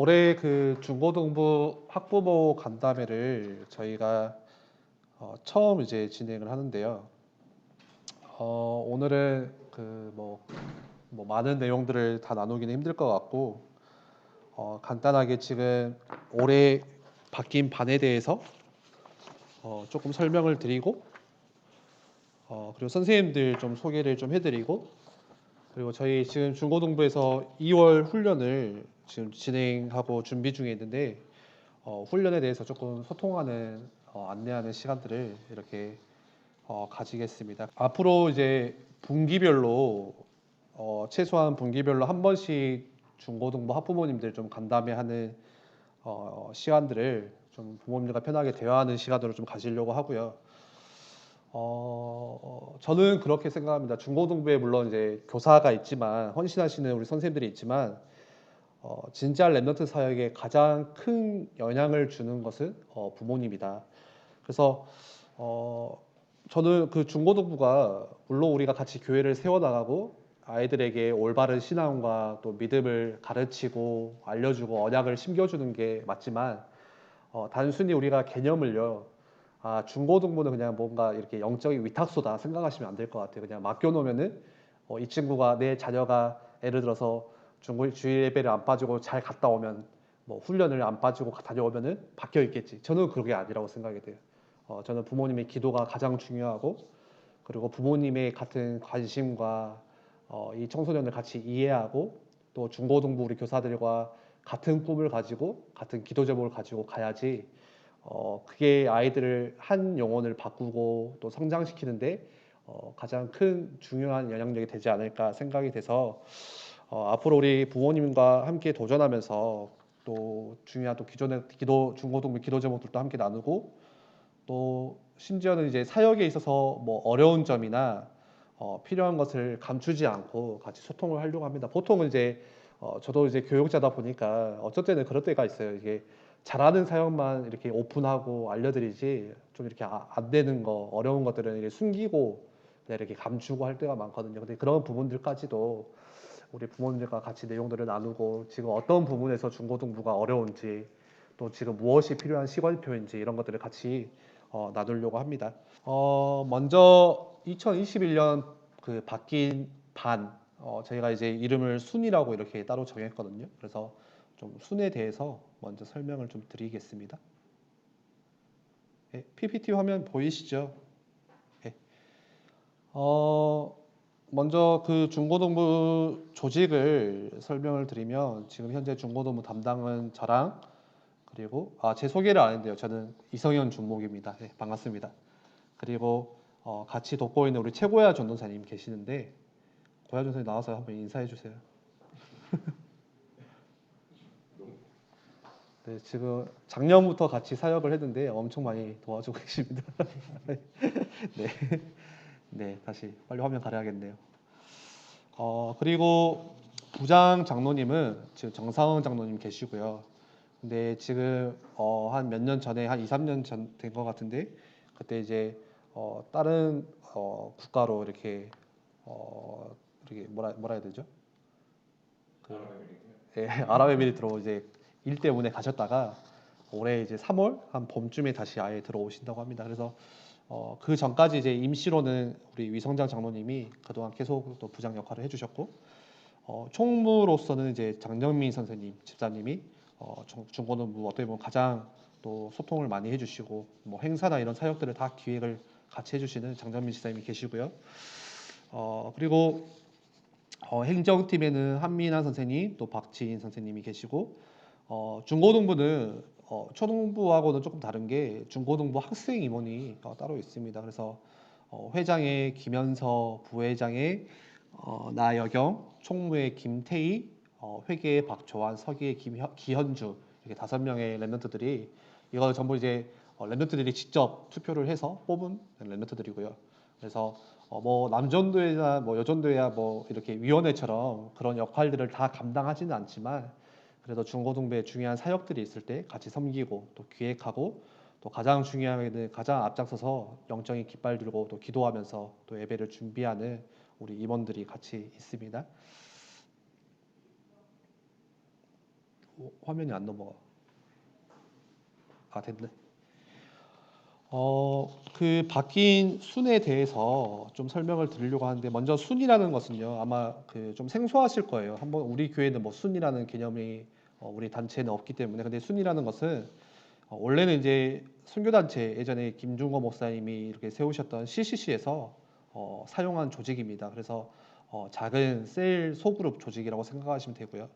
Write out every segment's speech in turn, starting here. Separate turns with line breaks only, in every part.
올해 그 중고등부 학부모 간담회를 저희가 처음 이제 진행을 하는데요. 오늘은 그 뭐 많은 내용들을 다 나누기는 힘들 것 같고 간단하게 지금 올해 바뀐 반에 대해서 조금 설명을 드리고 그리고 선생님들 좀 소개를 좀 해드리고 그리고 저희 지금 중고등부에서 2월 훈련을 지금 진행하고 준비 중에 있는데 훈련에 대해서 조금 소통하는 안내하는 시간들을 이렇게 가지겠습니다. 앞으로 이제 분기별로 최소한 분기별로 한 번씩 중고등부 학부모님들 좀 간담회하는 시간들을 좀 부모님들과 편하게 대화하는 시간으로 좀 가지려고 하고요. 저는 그렇게 생각합니다. 중고등부에 물론 이제 교사가 있지만 헌신하시는 우리 선생님들이 있지만 진짜 랩런트 사역에 가장 큰 영향을 주는 것은 부모님이다. 그래서 저는 그 중고등부가 물론 우리가 같이 교회를 세워나가고 아이들에게 올바른 신앙과 또 믿음을 가르치고 알려주고 언약을 심겨주는 게 맞지만 단순히 우리가 개념을요 중고등부는 그냥 뭔가 이렇게 영적인 위탁소다 생각하시면 안 될 것 같아요. 그냥 맡겨놓으면은 이 친구가 내 자녀가 예를 들어서 주일 예배를 안 빠지고 잘 갔다 오면 뭐 훈련을 안 빠지고 다녀오면은 바뀌어 있겠지. 저는 그게 아니라고 생각이 돼요. 저는 부모님의 기도가 가장 중요하고 그리고 부모님의 같은 관심과 이 청소년을 같이 이해하고 또 중고등부 우리 교사들과 같은 꿈을 가지고 같은 기도 제목을 가지고 가야지 그게 아이들을 한 영혼을 바꾸고 또 성장시키는데 가장 큰 중요한 영향력이 되지 않을까 생각이 돼서 앞으로 우리 부모님과 함께 도전하면서 또 중요한 또 기존의 기도 중고등부 기도 제목들도 함께 나누고 또 심지어는 이제 사역에 있어서 뭐 어려운 점이나 필요한 것을 감추지 않고 같이 소통을 하려고 합니다. 보통은 이제 저도 이제 교육자다 보니까 어쩔 때는 그럴 때가 있어요. 이게 잘하는 사역만 이렇게 오픈하고 알려드리지 좀 이렇게 안 되는 거 어려운 것들은 이렇게 숨기고 그냥 이렇게 감추고 할 때가 많거든요. 근데 그런 부분들까지도 우리 부모님들과 같이 내용들을 나누고 지금 어떤 부분에서 중고등부가 어려운지 또 지금 무엇이 필요한 시간표인지 이런 것들을 같이 나누려고 합니다. 먼저 2021년 그 바뀐 반 저희가 이제 이름을 순이라고 이렇게 따로 정했거든요. 그래서 좀 순에 대해서 먼저 설명을 좀 드리겠습니다. 네, PPT 화면 보이시죠? 네. 먼저 그 중고등부 조직을 설명을 드리면 지금 현재 중고등부 담당은 저랑 그리고 제 소개를 안 했는데요. 저는 이성현 준목입니다. 네, 반갑습니다. 그리고 같이 돕고 있는 우리 최고야 전도사님 계시는데 고야 전도사님 나와서 한번 인사해 주세요. 네, 지금 작년부터 같이 사역을 했는데 엄청 많이 도와주고 계십니다. 네, 네, 다시 빨리 화면 가려야겠네요. 그리고 부장 장로님은 지금 정상원 장로님 계시고요. 근데 지금 한 몇 년 전에 한 2, 3년 전 된 것 같은데 그때 이제 다른 국가로 이렇게 이렇게 뭐라 해야 되죠? 예, 아랍에미리트로 이제 일 때문에 가셨다가 올해 이제 3월 한 봄쯤에 다시 아예 들어오신다고 합니다. 그래서 그 전까지 이제 임시로는 우리 위성장 장로님이 그동안 계속 또 부장 역할을 해주셨고 총무로서는 이제 장정민 선생님 집사님이 중고등부 어떻게 보면 가장 또 소통을 많이 해주시고 뭐 행사나 이런 사역들을 다 기획을 같이 해주시는 장정민 집사님이 계시고요. 그리고 행정팀에는 한민아 선생님 또 박지인 선생님이 계시고 중고등부는 초등부하고는 조금 다른 게 중고등부 학생 임원이 따로 있습니다. 그래서 회장의 김현서, 부회장의 나여경, 총무의 김태희, 회계의 박조환, 서기의 기현주 이렇게 5명의 랩런트들이 이거 전부 이제 랩런트들이 직접 투표를 해서 뽑은 랩런트들이고요. 그래서 뭐 남전도회나 뭐 여전도회야 뭐 이렇게 위원회처럼 그런 역할들을 다 감당하지는 않지만 그래도 중고등부에 중요한 사역들이 있을 때 같이 섬기고 또 기획하고 또 가장 중요하게는 가장 앞장서서 영적인 깃발 들고 또 기도하면서 또 예배를 준비하는 우리 임원들이 같이 있습니다. 화면이 안 넘어가. 아, 됐네. 그 바뀐 순에 대해서 좀 설명을 드리려고 하는데, 먼저 순이라는 것은요, 아마 그 좀 생소하실 거예요. 한번 우리 교회는 뭐 순이라는 개념이 우리 단체는 없기 때문에. 근데 순이라는 것은 원래는 이제 선교단체, 예전에 김중거 목사님이 이렇게 세우셨던 CCC에서 사용한 조직입니다. 그래서 작은 셀 소그룹 조직이라고 생각하시면 되고요.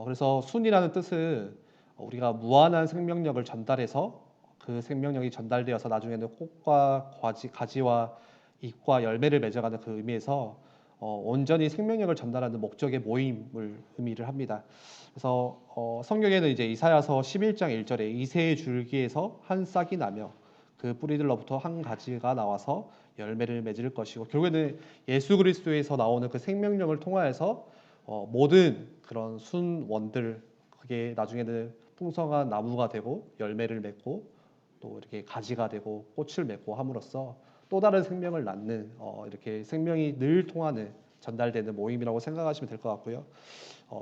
그래서 순이라는 뜻은 우리가 무한한 생명력을 전달해서 그 생명력이 전달되어서 나중에는 꽃과 가지와 잎과 열매를 맺어가는 그 의미에서 온전히 생명력을 전달하는 목적의 모임을 의미를 합니다. 그래서 성경에는 이제 이사야서 11장 1절에 이새의 줄기에서 한 싹이 나며 그 뿌리들로부터 한 가지가 나와서 열매를 맺을 것이고, 결국에는 예수 그리스도에서 나오는 그 생명력을 통하여서 모든 그런 순원들, 그게 나중에는 풍성한 나무가 되고 열매를 맺고 또 이렇게 가지가 되고 꽃을 맺고 함으로써 또 다른 생명을 낳는 이렇게 생명이 늘 통하는 전달되는 모임이라고 생각하시면 될 것 같고요.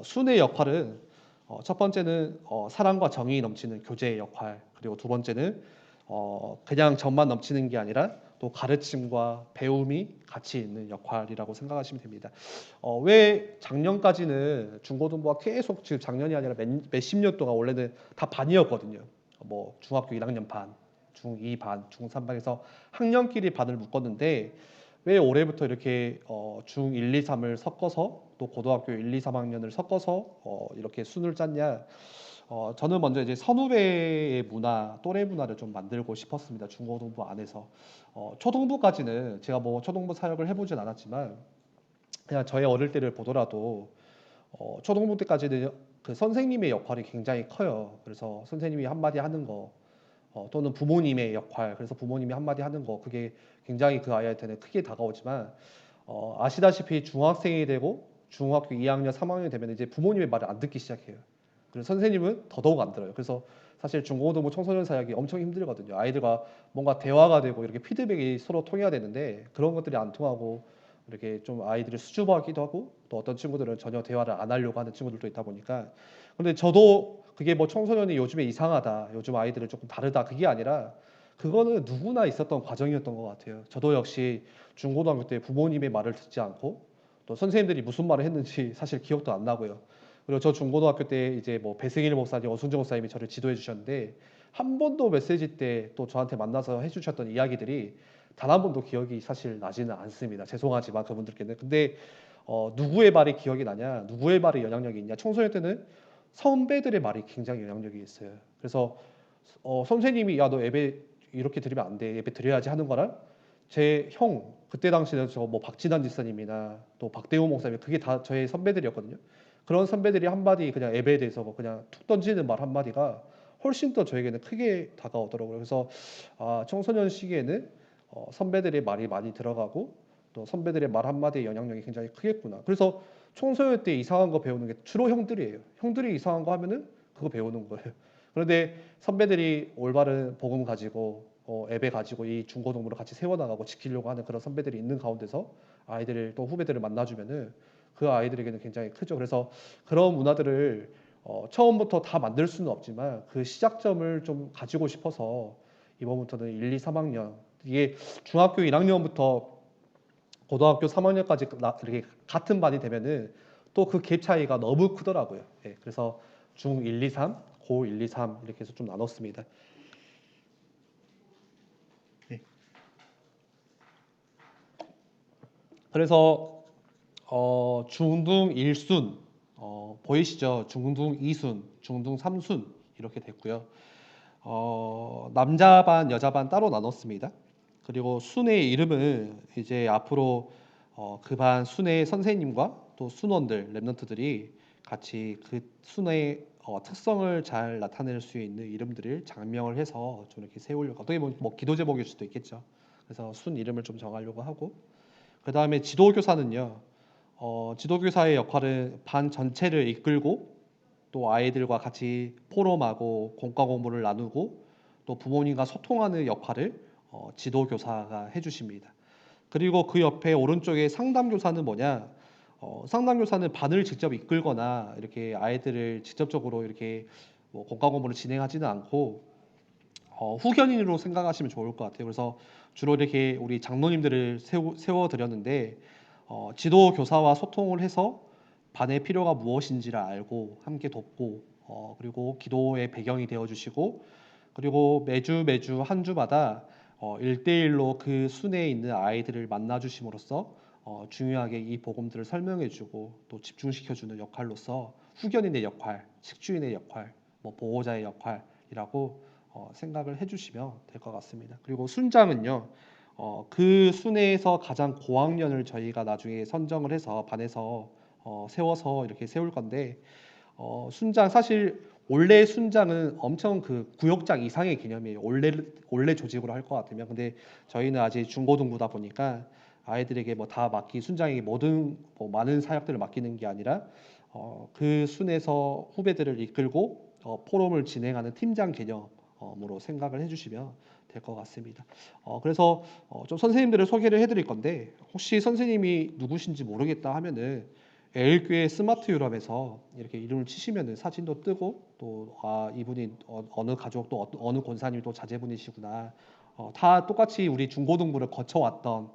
순의 역할은 첫 번째는 사랑과 정이 넘치는 교제의 역할, 그리고 두 번째는 그냥 정만 넘치는 게 아니라 또 가르침과 배움이 같이 있는 역할이라고 생각하시면 됩니다. 왜 작년까지는 중고등부가 계속, 지금 작년이 아니라 몇십 년 동안 원래는 다 반이었거든요. 뭐 중학교 1학년 반, 중2 반, 중3 반에서 학년끼리 반을 묶었는데, 왜 올해부터 이렇게 중 1, 2, 3을 섞어서 또 고등학교 1, 2, 3학년을 섞어서 이렇게 순을 짰냐? 저는 먼저 이제 선후배의 문화, 또래 문화를 좀 만들고 싶었습니다. 중고등부 안에서. 초등부까지는 제가 뭐 초등부 사역을 해보진 않았지만 그냥 저의 어릴 때를 보더라도 초등부 때까지는 그 선생님의 역할이 굉장히 커요. 그래서 선생님이 한마디 하는 거, 또는 부모님의 역할, 그래서 부모님이 한마디 하는 거, 그게 굉장히 그 아이한테는 크게 다가오지만 아시다시피 중학생이 되고 중학교 2학년, 3학년이 되면 이제 부모님의 말을 안 듣기 시작해요. 그래서 선생님은 더더욱 안 들어요. 그래서 사실 중고등부 청소년 사역이 엄청 힘들거든요. 아이들과 뭔가 대화가 되고 이렇게 피드백이 서로 통해야 되는데 그런 것들이 안 통하고 이렇게 좀 아이들을 수줍어하기도 하고, 또 어떤 친구들은 전혀 대화를 안 하려고 하는 친구들도 있다 보니까. 근데 저도 그게 뭐 청소년이 요즘에 이상하다, 요즘 아이들은 조금 다르다, 그게 아니라 그거는 누구나 있었던 과정이었던 것 같아요. 저도 역시 중고등학교 때 부모님의 말을 듣지 않고 또 선생님들이 무슨 말을 했는지 사실 기억도 안 나고요. 그리고 저 중고등학교 때 이제 뭐 배승일 목사님, 어순정 목사님이 저를 지도해 주셨는데 한 번도 메시지 때 또 저한테 만나서 해주셨던 이야기들이 단 한 번도 기억이 사실 나지는 않습니다. 죄송하지만 그분들께는. 근데 누구의 말이 기억이 나냐, 누구의 말이 영향력이 있냐? 청소년 때는 선배들의 말이 굉장히 영향력이 있어요. 그래서 선생님이 야, 너 예배 이렇게 드리면 안 돼, 예배 드려야지 하는 거랑, 제 형, 그때 당시에 저 뭐 박진환 집사님이나 또 박대호 목사님, 그게 다 저의 선배들이었거든요. 그런 선배들이 한마디 그냥 예배에 대해서 뭐 그냥 툭 던지는 말 한마디가 훨씬 더 저에게는 크게 다가오더라고요. 그래서 청소년 시기에는 선배들의 말이 많이 들어가고 또 선배들의 말 한마디의 영향력이 굉장히 크겠구나. 그래서 청소년 때 이상한 거 배우는 게 주로 형들이에요. 형들이 이상한 거 하면은 그거 배우는 거예요. 그런데 선배들이 올바른 복음 가지고 예배 가지고 이 중고등부를 같이 세워나가고 지키려고 하는 그런 선배들이 있는 가운데서 아이들을, 또 후배들을 만나주면은 그 아이들에게는 굉장히 크죠. 그래서 그런 문화들을 처음부터 다 만들 수는 없지만 그 시작점을 좀 가지고 싶어서 이번부터는 1, 2, 3학년, 이게 중학교 1학년부터 고등학교 3학년까지 이렇게 같은 반이 되면은 또 그 갭 차이가 너무 크더라고요. 예, 그래서 중 1, 2, 3, 고 1, 2, 3 이렇게 해서 좀 나눴습니다. 예. 그래서 중등 1순 보이시죠? 중등 2순, 중등 3순 이렇게 됐고요. 남자 반, 여자 반 따로 나눴습니다. 그리고 순의 이름은 이제 앞으로 그 반 순의 선생님과 또 순원들, 랩런트들이 같이 그 순의 특성을 잘 나타낼 수 있는 이름들을 장명을 해서 좀 이렇게 세우려고, 어떻게 보면 뭐 기도 제목일 수도 있겠죠. 그래서 순 이름을 좀 정하려고 하고, 그 다음에 지도교사는요, 지도교사의 역할은 반 전체를 이끌고 또 아이들과 같이 포럼하고 공과 공부를 나누고 또 부모님과 소통하는 역할을 지도교사가 해주십니다. 그리고 그 옆에 오른쪽에 상담교사는 뭐냐? 상담교사는 반을 직접 이끌거나 이렇게 아이들을 직접적으로 이렇게 뭐 공과 공부를 진행하지는 않고 후견인으로 생각하시면 좋을 것 같아요. 그래서 주로 이렇게 우리 장로님들을 세워드렸는데 지도 교사와 소통을 해서 반의 필요가 무엇인지를 알고 함께 돕고 그리고 기도의 배경이 되어주시고 그리고 매주 한 주마다 1대1로 그 순회에 있는 아이들을 만나주심으로써 중요하게 이 복음들을 설명해주고 또 집중시켜주는 역할로서 후견인의 역할, 식주인의 역할, 뭐 보호자의 역할이라고 생각을 해주시면 될 것 같습니다. 그리고 순장은요, 그 순회에서 가장 고학년을 저희가 나중에 선정을 해서 반에서 세워서 이렇게 세울 건데 순장 사실 원래 순장은 엄청 그 구역장 이상의 개념이에요. 원래 조직으로 할 것 같으면 근데 저희는 아직 중고등부다 보니까 아이들에게 뭐 다 맡기 순장에게 모든 뭐 많은 사역들을 맡기는 게 아니라 그 순에서 후배들을 이끌고 포럼을 진행하는 팀장 개념으로 생각을 해주시면 될 것 같습니다. 그래서 좀 선생님들을 소개를 해드릴 건데 혹시 선생님이 누구신지 모르겠다 하면은 애일교회 스마트 유럽에서 이렇게 이름을 치시면은 사진도 뜨고 또 이분이 어느 가족 또 어느 권사님 또 자제분이시구나. 다 똑같이 우리 중고등부를 거쳐왔던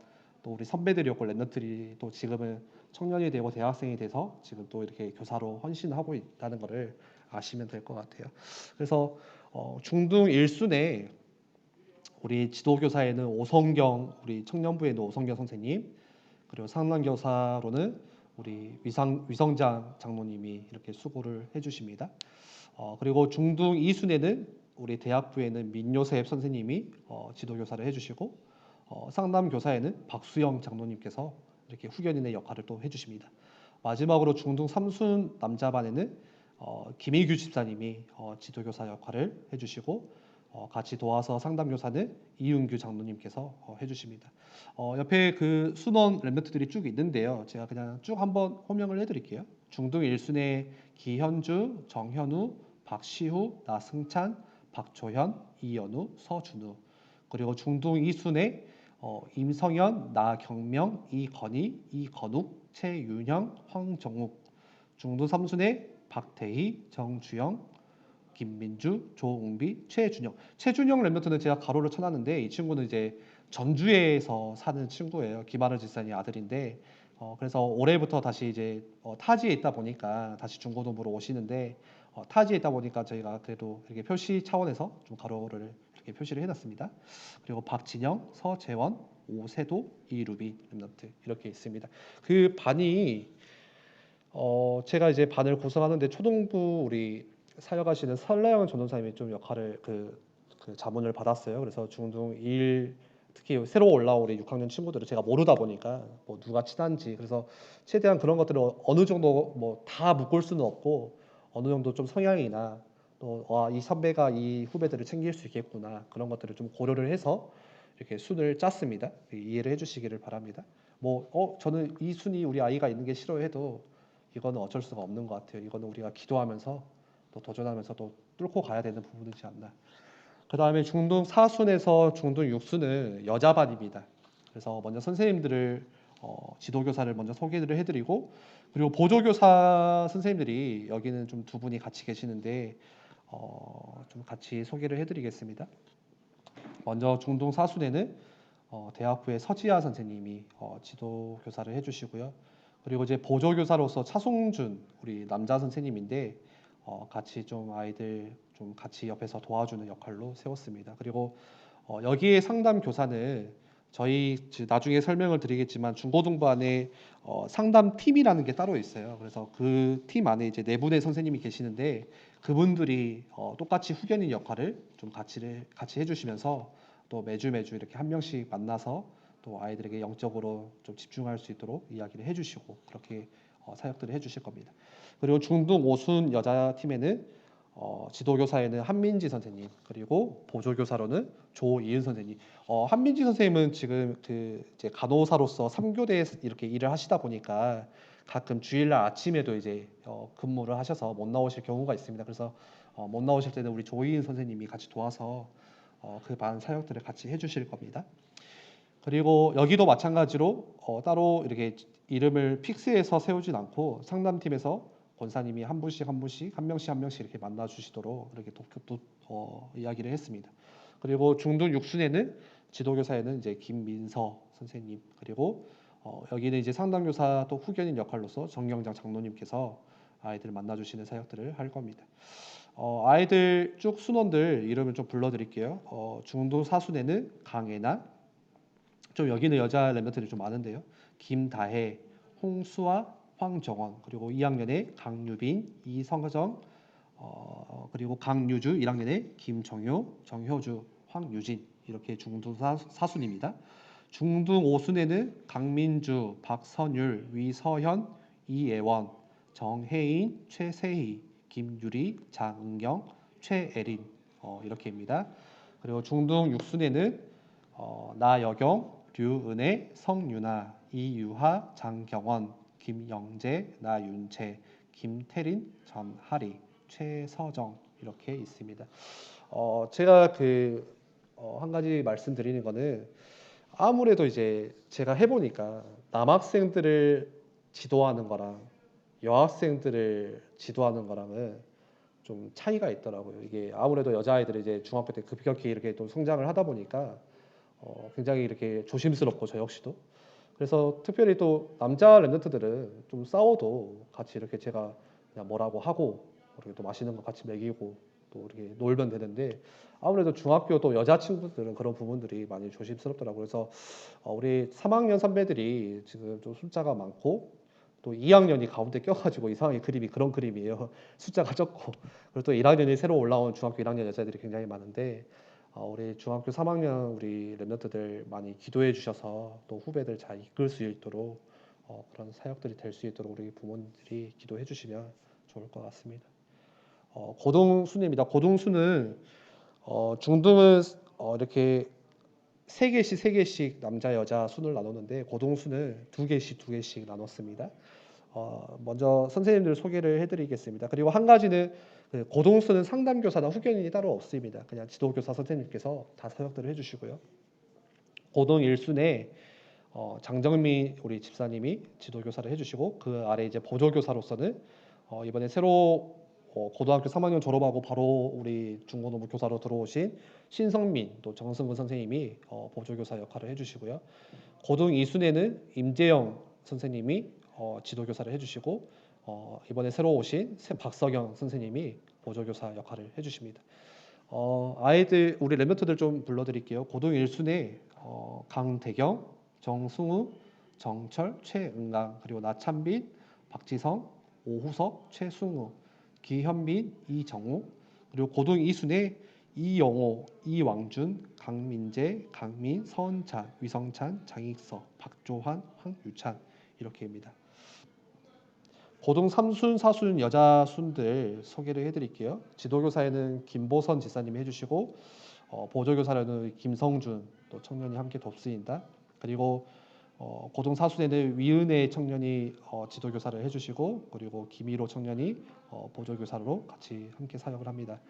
또 우리 선배들이었고 랩런트들이 또 지금은 청년이 되고 대학생이 돼서 지금 또 이렇게 교사로 헌신하고 있다는 것을 아시면 될 것 같아요. 그래서 중등 1순에 우리 지도교사에는 오성경 우리 청년부에는 오성경 선생님 그리고 상담교사로는 우리 위성장 장로님이 이렇게 수고를 해주십니다. 그리고 중등 2순에는 우리 대학부에는 민요셉 선생님이 지도교사를 해주시고 상담교사에는 박수영 장로님께서 이렇게 후견인의 역할을 또 해주십니다. 마지막으로 중등 3순 남자반에는 김희규 집사님이 지도교사 역할을 해주시고 같이 도와서 상담교사는 이윤규 장로님께서 해주십니다. 옆에 그 순원 랩런트들이 쭉 있는데요. 제가 그냥 쭉 한번 호명을 해드릴게요. 중등 1순에 기현주, 정현우, 박시후, 나승찬, 박조현, 이연우, 서준우 그리고 중등 2순에 임성현, 나경명, 이건희, 이건욱, 최윤형, 황정욱 중등 3순에 박태희, 정주영, 김민주, 조웅비, 최준영. 최준영 랩런트는 제가 가로를 쳐놨는데 이 친구는 이제 전주에서 사는 친구예요. 김하늘 집사님 아들인데 그래서 올해부터 다시 이제 타지에 있다 보니까 다시 중고등부로 오시는데 타지에 있다 보니까 저희가 그래도 이렇게 표시 차원에서 좀 가로를 이렇게 표시를 해놨습니다. 그리고 박진영, 서재원, 오세도, 이루비 랩런트 이렇게 있습니다. 그 반이 제가 이제 반을 구성하는데 초등부 우리 사역하시는 설라영 전도사님이 좀 역할을 그 자문을 받았어요. 그래서 중등 1 특히 새로 올라온 우리 6학년 친구들을 제가 모르다 보니까 뭐 누가 친한지 그래서 최대한 그런 것들을 어느 정도 뭐 다 묶을 수는 없고 어느 정도 좀 성향이나 또 이 선배가 이 후배들을 챙길 수 있겠구나 그런 것들을 좀 고려를 해서 이렇게 순을 짰습니다. 이해를 해주시기를 바랍니다. 뭐 저는 이 순이 우리 아이가 있는 게 싫어해도 이거는 어쩔 수가 없는 것 같아요. 이거는 우리가 기도하면서 또 도전하면서 또 뚫고 가야 되는 부분이지 않나. 그 다음에 중등 4순에서 중등 6순은 여자반입니다. 그래서 먼저 선생님들을 지도교사를 먼저 소개를 해드리고 그리고 보조교사 선생님들이 여기는 좀 두 분이 같이 계시는데 좀 같이 소개를 해드리겠습니다. 먼저 중등 4순에는 대학부의 서지아 선생님이 지도교사를 해주시고요. 그리고 이제 보조교사로서 차송준 우리 남자 선생님인데 같이 좀 아이들 좀 같이 옆에서 도와주는 역할로 세웠습니다. 그리고 여기에 상담 교사는 저희 나중에 설명을 드리겠지만 중고등부 안에 상담 팀이라는 게 따로 있어요. 그래서 그 팀 안에 이제 네 분의 선생님이 계시는데 그분들이 똑같이 후견인 역할을 좀 같이 해주시면서 또 매주 이렇게 한 명씩 만나서 또 아이들에게 영적으로 좀 집중할 수 있도록 이야기를 해주시고 그렇게 사역들을 해주실 겁니다. 그리고 중등 5순 여자 팀에는 지도교사에는 한민지 선생님 그리고 보조교사로는 조이은 선생님. 한민지 선생님은 지금 그 이제 간호사로서 3교대에 이렇게 일을 하시다 보니까 가끔 주일날 아침에도 이제 근무를 하셔서 못 나오실 경우가 있습니다. 그래서 못 나오실 때는 우리 조이은 선생님이 같이 도와서 그 반 사역들을 같이 해주실 겁니다. 그리고 여기도 마찬가지로 따로 이렇게 이름을 픽스해서 세우진 않고 상담팀에서 권사님이 한 분씩 한 분씩 한 명씩 한 명씩 이렇게 만나 주시도록 이렇게 이야기를 했습니다. 그리고 중등 6순에는 지도교사에는 이제 김민서 선생님, 그리고 여기는 이제 상담교사 또 후견인 역할로서 정경장 장로님께서 아이들을 만나 주시는 사역들을 할 겁니다. 아이들 쭉 순원들 이름을 좀 불러드릴게요. 중등 4순에는 강애나, 좀 여기는 여자 랩런트들이 좀 많은데요. 김다혜, 홍수아, 황정원, 그리고 2학년에 강유빈, 이성정, 그리고 강유주, 1학년에 김정효, 정효주, 황유진, 이렇게 중등 사순입니다. 중등 5순에는 강민주, 박선율, 위서현, 이애원, 정혜인, 최세희, 김유리, 장은경, 최애린, 이렇게입니다. 그리고 중등 6순에는 나여경, 류은혜, 성윤아, 이유하, 장경원, 김영재, 나윤채, 김태린, 전하리, 최서정, 이렇게 있습니다. 제가 한 가지 말씀드리는 거는, 아무래도 이제 제가 해보니까 남학생들을 지도하는 거랑 여학생들을 지도하는 거랑은 좀 차이가 있더라고요. 이게 아무래도 여자아이들이 이제 중학교 때 급격히 이렇게 또 성장을 하다 보니까 굉장히 이렇게 조심스럽고, 저 역시도. 그래서 특별히 또 남자 랩런트들은 좀 싸워도 같이 이렇게 제가 그냥 뭐라고 하고 이렇게 또 맛있는 거 같이 먹이고 또 이렇게 놀면 되는데, 아무래도 중학교 또 여자친구들은 그런 부분들이 많이 조심스럽더라고요. 그래서 우리 3학년 선배들이 지금 좀 숫자가 많고, 또 2학년이 가운데 껴가지고 이상하게 그림이 그런 그림이에요. 숫자가 적고. 그리고 또 1학년이 새로 올라온 중학교 1학년 여자들이 굉장히 많은데, 우리 중학교 3학년 우리 랩런트들 많이 기도해 주셔서 또 후배들 잘 이끌 수 있도록 그런 사역들이 될 수 있도록 우리 부모님들이 기도해 주시면 좋을 것 같습니다. 고등순입니다. 고등수는 중등은 이렇게 세 개씩 남자 여자 순을 나눴는데, 고등수는 두 개씩 나눴습니다. 먼저 선생님들 소개를 해드리겠습니다. 그리고 한 가지는 고등수는 상담교사나 후견인이 따로 없습니다. 그냥 지도교사 선생님께서 다 사역들을 해주시고요. 고등 1순에 장정민 우리 집사님이 지도교사를 해주시고, 그 아래 이제 보조교사로서는 이번에 새로 고등학교 3학년 졸업하고 바로 우리 중고등부 교사로 들어오신 신성민, 또 정승근 선생님이 보조교사 역할을 해주시고요. 고등 2순에는 임재영 선생님이 지도교사를 해주시고, 이번에 새로 오신 박석영 선생님이 보조교사 역할을 해주십니다. 아이들 우리 랩런트들 좀 불러드릴게요. 고등 1순에 강대경, 정승우, 정철, 최은강, 그리고 나찬빈, 박지성, 오후석, 최승우, 기현빈, 이정우, 그리고 고등 2순에 이영호, 이왕준, 강민재, 강민, 서은찬, 위성찬, 장익석, 박조환, 황유찬, 이렇게입니다. 고등 3순, 4순 여자순들 소개를 해드릴게요. 지도교사에는 김보선 지사님이 해주시고, 보조교사로는 김성준 또 청년이 함께 돕습니다. 그리고 고등 4순에는 위은혜 청년이 지도교사를 해주시고, 그리고 김희로 청년이 보조교사로 같이 함께 사역을 합니다.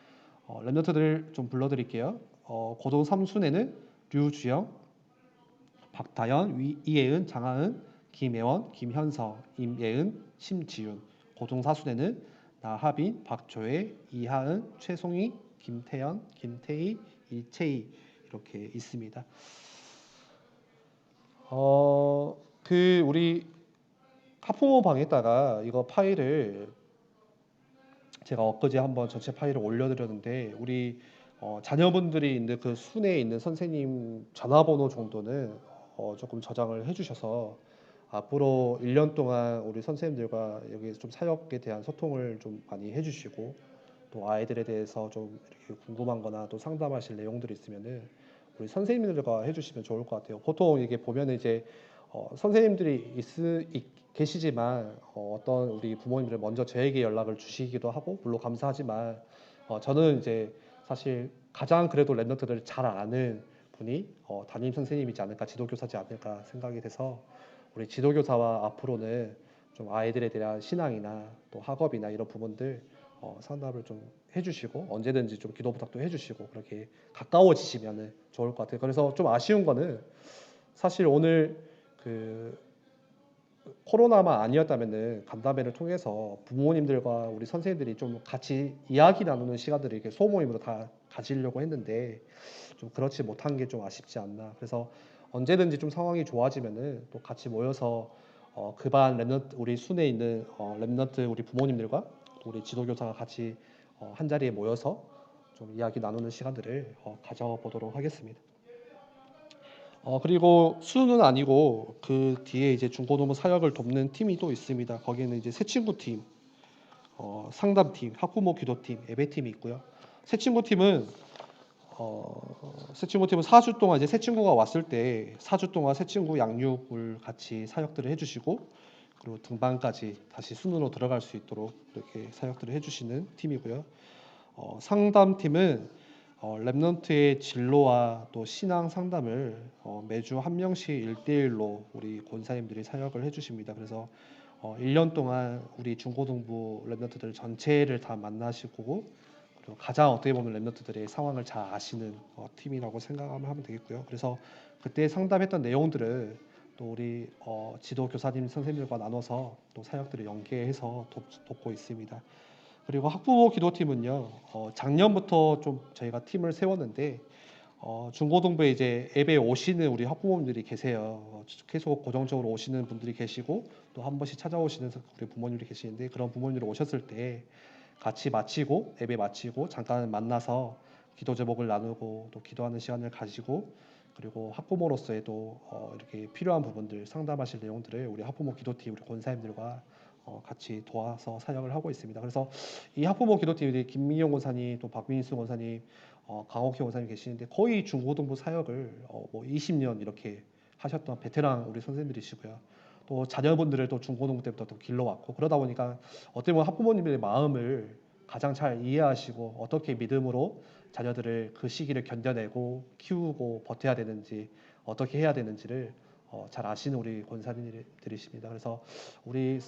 랩런트들 좀 불러드릴게요. 고등 3순에는 류주영, 박다연, 이혜은, 장하은, 김혜원, 김현서, 임예은, 심지윤. 고등 4순에는 나하빈, 박조혜, 이하은, 최송희, 김태연, 김태희, 이채희, 이렇게 있습니다. 우리 하프모 방에다가 이거 파일을 제가 엊그제 한번 전체 파일을 올려드렸는데, 우리 자녀분들이 있는 그 순에 있는 선생님 전화번호 정도는 조금 저장을 해주셔서 앞으로 1년 동안 우리 선생님들과 여기 좀 사역에 대한 소통을 좀 많이 해주시고, 또 아이들에 대해서 좀 이렇게 궁금한 거나 또 상담하실 내용들이 있으면은 우리 선생님들과 해주시면 좋을 것 같아요. 보통 이게 보면은 이제 선생님들이 계시지만 어떤 우리 부모님들 먼저 저에게 연락을 주시기도 하고, 물론 감사하지만 저는 이제 사실 가장 그래도 랩런트들을 잘 아는 분이 담임 선생님이지 않을까, 지도교사지 않을까 생각이 돼서, 우리 지도교사와 앞으로는 좀 아이들에 대한 신앙이나 또 학업이나 이런 부분들 상담을 좀 해주시고, 언제든지 좀 기도 부탁도 해주시고, 그렇게 가까워지시면 좋을 것 같아요. 그래서 좀 아쉬운 거는 사실 오늘 그 코로나만 아니었다면은 간담회를 통해서 부모님들과 우리 선생님들이 좀 같이 이야기 나누는 시간들을 이렇게 소모임으로 다 가지려고 했는데 좀 그렇지 못한 게 좀 아쉽지 않나. 그래서 언제든지 좀 상황이 좋아지면은 또 같이 모여서 그 반 랩런트 우리 순에 있는 랩런트 우리 부모님들과 또 우리 지도교사가 같이 한 자리에 모여서 좀 이야기 나누는 시간들을 가져보도록 하겠습니다. 그리고 수는 아니고 그 뒤에 이제 중고등부 사역을 돕는 팀이 또 있습니다. 거기는 이제 새친구 팀, 상담팀, 학부모 기도팀, 예배팀이 있고요. 새친구 팀은 새친구 팀은 4주 동안 이제 새친구가 왔을 때 4주 동안 새친구 양육을 같이 사역들을 해주시고 그리고 등반까지 다시 순으로 들어갈 수 있도록 이렇게 사역들을 해주시는 팀이고요. 상담팀은 랩넌트의 진로와 또 신앙 상담을 매주 한 명씩 1대1로 우리 권사님들이 사역을 해주십니다. 그래서 1년 동안 우리 중고등부 랩넌트들 전체를 다 만나시고 그리고 가장 어떻게 보면 랩넌트들의 상황을 잘 아시는 팀이라고 생각하면 되겠고요. 그래서 그때 상담했던 내용들을 또 우리 지도 교사님 선생님들과 나눠서 또 사역들을 연계해서 돕고 있습니다. 그리고 학부모 기도팀은요, 작년부터 좀 저희가 팀을 세웠는데, 중고등부에 이제 예배 오시는 우리 학부모님들이 계세요. 계속 고정적으로 오시는 분들이 계시고, 또 한 번씩 찾아오시는 우리 부모님들이 계시는데, 그런 부모님들이 오셨을 때 같이 마치고, 예배 마치고, 잠깐 만나서 기도 제목을 나누고, 또 기도하는 시간을 가지고, 그리고 학부모로서의 또 이렇게 필요한 부분들, 상담하실 내용들을 우리 학부모 기도팀, 우리 권사님들과 같이 도와서 사역을 하고 있습니다. 그래서 이 학부모 기도팀이 김민용 권사님, 또 박민수 권사님, 강옥희 권사님 계시는데 거의 중고등부 사역을 뭐 20년 이렇게 하셨던 베테랑 우리 선생님들이시고요. 또 자녀분들을 또 중고등부 때부터 또 길러왔고 그러다 보니까 어떻게 보면 학부모님들의 마음을 가장 잘 이해하시고 어떻게 믿음으로 자녀들을 그 시기를 견뎌내고 키우고 버텨야 되는지 어떻게 해야 되는지를 잘 아시는 우리 권사님들이십니다. 그래서 우리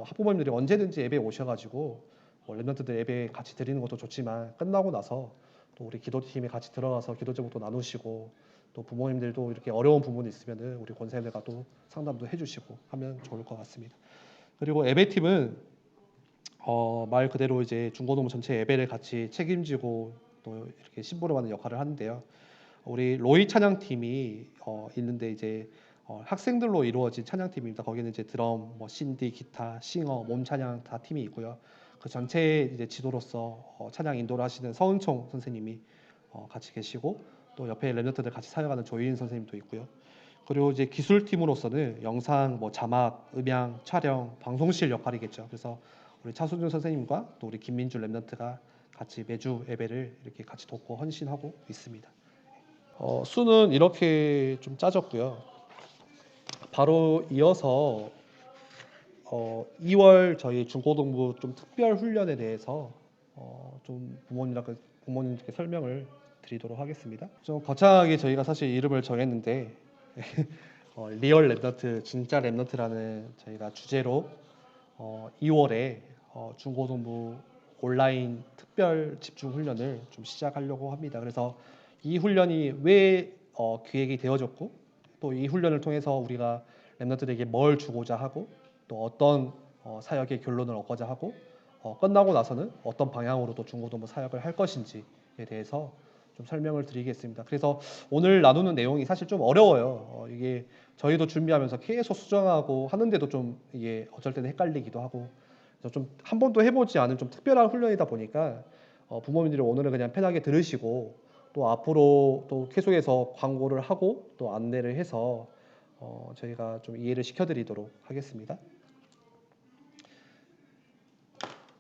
학부모님들이 언제든지 예배 오셔가지고 랩런트들 예배 같이 드리는 것도 좋지만 끝나고 나서 또 우리 기도팀에 같이 들어가서 기도 제목도 나누시고 또 부모님들도 이렇게 어려운 부분이 있으면은 우리 권사님들과 또 상담도 해주시고 하면 좋을 것 같습니다. 그리고 예배팀은 말 그대로 이제 중고등부 전체 예배를 같이 책임지고 또 이렇게 심부름하는 역할을 하는데요. 우리 로이 찬양팀이 있는데 이제 학생들로 이루어진 찬양팀입니다. 거기는 이제 드럼, 뭐 신디, 기타, 싱어, 몸 찬양 다 팀이 있고요. 그 전체 이제 지도로서 찬양 인도를 하시는 서은총 선생님이 같이 계시고 또 옆에 랩런트들 같이 사역하는 조인 선생님도 있고요. 그리고 이제 기술팀으로서는 영상, 뭐 자막, 음향, 촬영, 방송실 역할이겠죠. 그래서 우리 차순준 선생님과 또 우리 김민주 랩런트가 같이 매주 예배를 이렇게 같이 돕고 헌신하고 있습니다. 수는 이렇게 좀 짜졌고요. 바로 이어서 2월 저희 중고등부 좀 특별 훈련에 대해서 좀 부모님께 설명을 드리도록 하겠습니다. 좀 거창하게 저희가 사실 이름을 정했는데 리얼 랩너트, 진짜 랩너트라는 저희가 주제로 2월에 중고등부 온라인 특별 집중 훈련을 좀 시작하려고 합니다. 그래서 이 훈련이 왜 기획이 되어졌고 또 이 훈련을 통해서 우리가 랩너트들에게 뭘 주고자 하고 또 어떤 사역의 결론을 얻고자 하고 끝나고 나서는 어떤 방향으로 또 중고등부 사역을 할 것인지에 대해서 좀 설명을 드리겠습니다. 그래서 오늘 나누는 내용이 사실 좀 어려워요. 이게 저희도 준비하면서 계속 수정하고 하는데도 좀 이게 어쩔 때는 헷갈리기도 하고 그래서 좀 한 번도 해보지 않은 좀 특별한 훈련이다 보니까 부모님들이 오늘은 그냥 편하게 들으시고 또 앞으로 또 계속해서 광고를 하고 또 안내를 해서 저희가 좀 이해를 시켜드리도록 하겠습니다.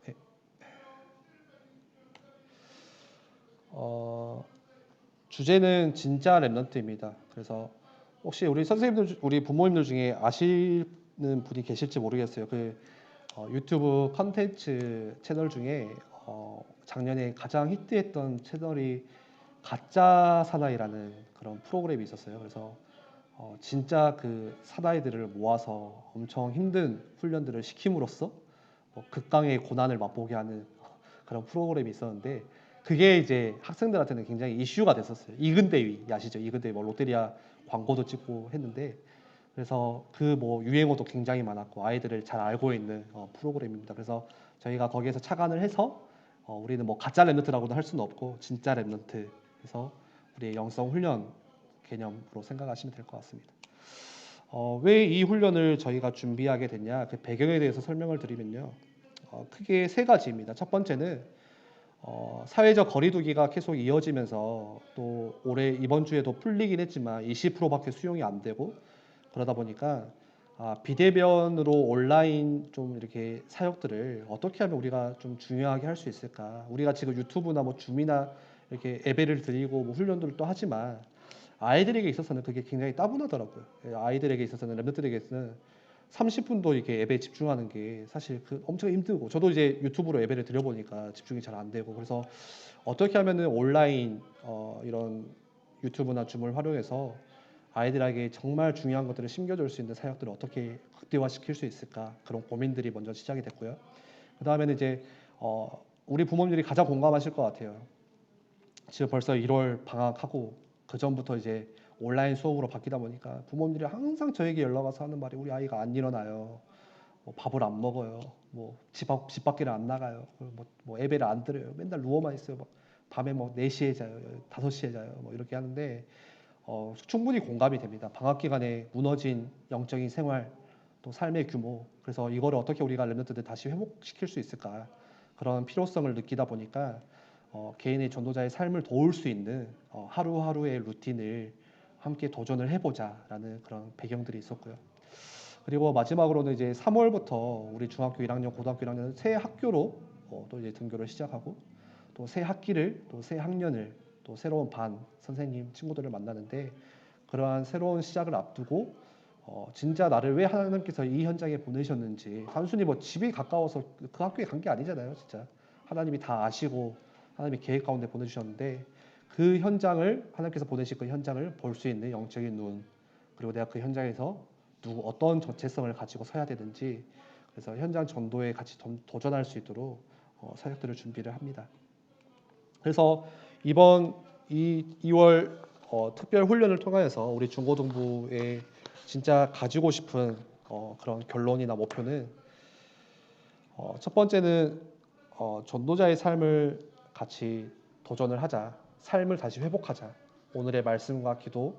네. 주제는 진짜 랩런트입니다. 그래서 혹시 우리 선생님들, 우리 부모님들 중에 아시는 분이 계실지 모르겠어요. 그 유튜브 컨텐츠 채널 중에 작년에 가장 히트했던 채널이 가짜 사나이라는 그런 프로그램이 있었어요. 그래서 진짜 그 사나이들을 모아서 엄청 힘든 훈련들을 시킴으로써 극강의 고난을 맛보게 하는 그런 프로그램이 있었는데 그게 이제 학생들한테는 굉장히 이슈가 됐었어요. 이근대위 아시죠? 이근대위 뭐 롯데리아 광고도 찍고 했는데 그래서 그 뭐 유행어도 굉장히 많았고 아이들을 잘 알고 있는 프로그램입니다. 그래서 저희가 거기에서 착안을 해서 우리는 뭐 가짜 랩런트라고도 할 수는 없고 진짜 랩런트 해서 우리의 영성 훈련 개념으로 생각하시면 될 것 같습니다. 왜 이 훈련을 저희가 준비하게 됐냐 그 배경에 대해서 설명을 드리면요. 크게 세 가지입니다. 첫 번째는 사회적 거리두기가 계속 이어지면서 또 올해 이번 주에도 풀리긴 했지만 20%밖에 수용이 안 되고 그러다 보니까 비대면으로 온라인 좀 이렇게 사역들을 어떻게 하면 우리가 좀 중요하게 할 수 있을까? 우리가 지금 유튜브나 뭐 줌이나 이렇게 예배를 드리고 뭐 훈련들을 또 하지만 아이들에게 있어서는 그게 굉장히 따분하더라고요. 아이들에게 있어서는 랩런트들에게는 30분도 이렇게 예배에 집중하는 게 사실 그 엄청 힘들고 저도 이제 유튜브로 예배를 드려보니까 집중이 잘 안 되고 그래서 어떻게 하면은 온라인 이런 유튜브나 줌을 활용해서 아이들에게 정말 중요한 것들을 심겨줄 수 있는 사역들을 어떻게 극대화시킬 수 있을까 그런 고민들이 먼저 시작이 됐고요. 그 다음에는 이제 우리 부모님들이 가장 공감하실 것 같아요. 지금 벌써 1월 방학하고 그 전부터 이제 온라인 수업으로 바뀌다 보니까 부모님들이 항상 저에게 연락 와서 하는 말이 우리 아이가 안 일어나요. 뭐 밥을 안 먹어요. 집 밖에를 안 나가요. 뭐 예배를 안 들어요. 맨날 누워만 있어요. 막 밤에 뭐 4시에 자요. 5시에 자요. 뭐 이렇게 하는데 충분히 공감이 됩니다. 방학 기간에 무너진 영적인 생활 또 삶의 규모 그래서 이거를 어떻게 우리가 렘넌트들 다시 회복시킬 수 있을까 그런 필요성을 느끼다 보니까 개인의 전도자의 삶을 도울 수 있는 하루하루의 루틴을 함께 도전을 해보자라는 그런 배경들이 있었고요. 그리고 마지막으로는 이제 3월부터 우리 중학교 1학년, 고등학교 1학년 새 학교로 또 이제 등교를 시작하고 또 새 학기를 또 새 학년을 또 새로운 반 선생님 친구들을 만나는데 그러한 새로운 시작을 앞두고 진짜 나를 왜 하나님께서 이 현장에 보내셨는지 단순히 뭐 집이 가까워서 그 학교에 간 게 아니잖아요. 진짜 하나님이 다 아시고 하나님의 계획 가운데 보내주셨는데 그 현장을 하나님께서 보내실 그 현장을 볼 수 있는 영적인 눈 그리고 내가 그 현장에서 어떤 정체성을 가지고 서야 되는지 그래서 현장 전도에 같이 도전할 수 있도록 사역들을 준비를 합니다. 그래서 이번 2월 특별 훈련을 통하여서 우리 중고등부에 진짜 가지고 싶은 그런 결론이나 목표는 첫 번째는 전도자의 삶을 같이 도전을 하자. 삶을 다시 회복하자. 오늘의 말씀과 기도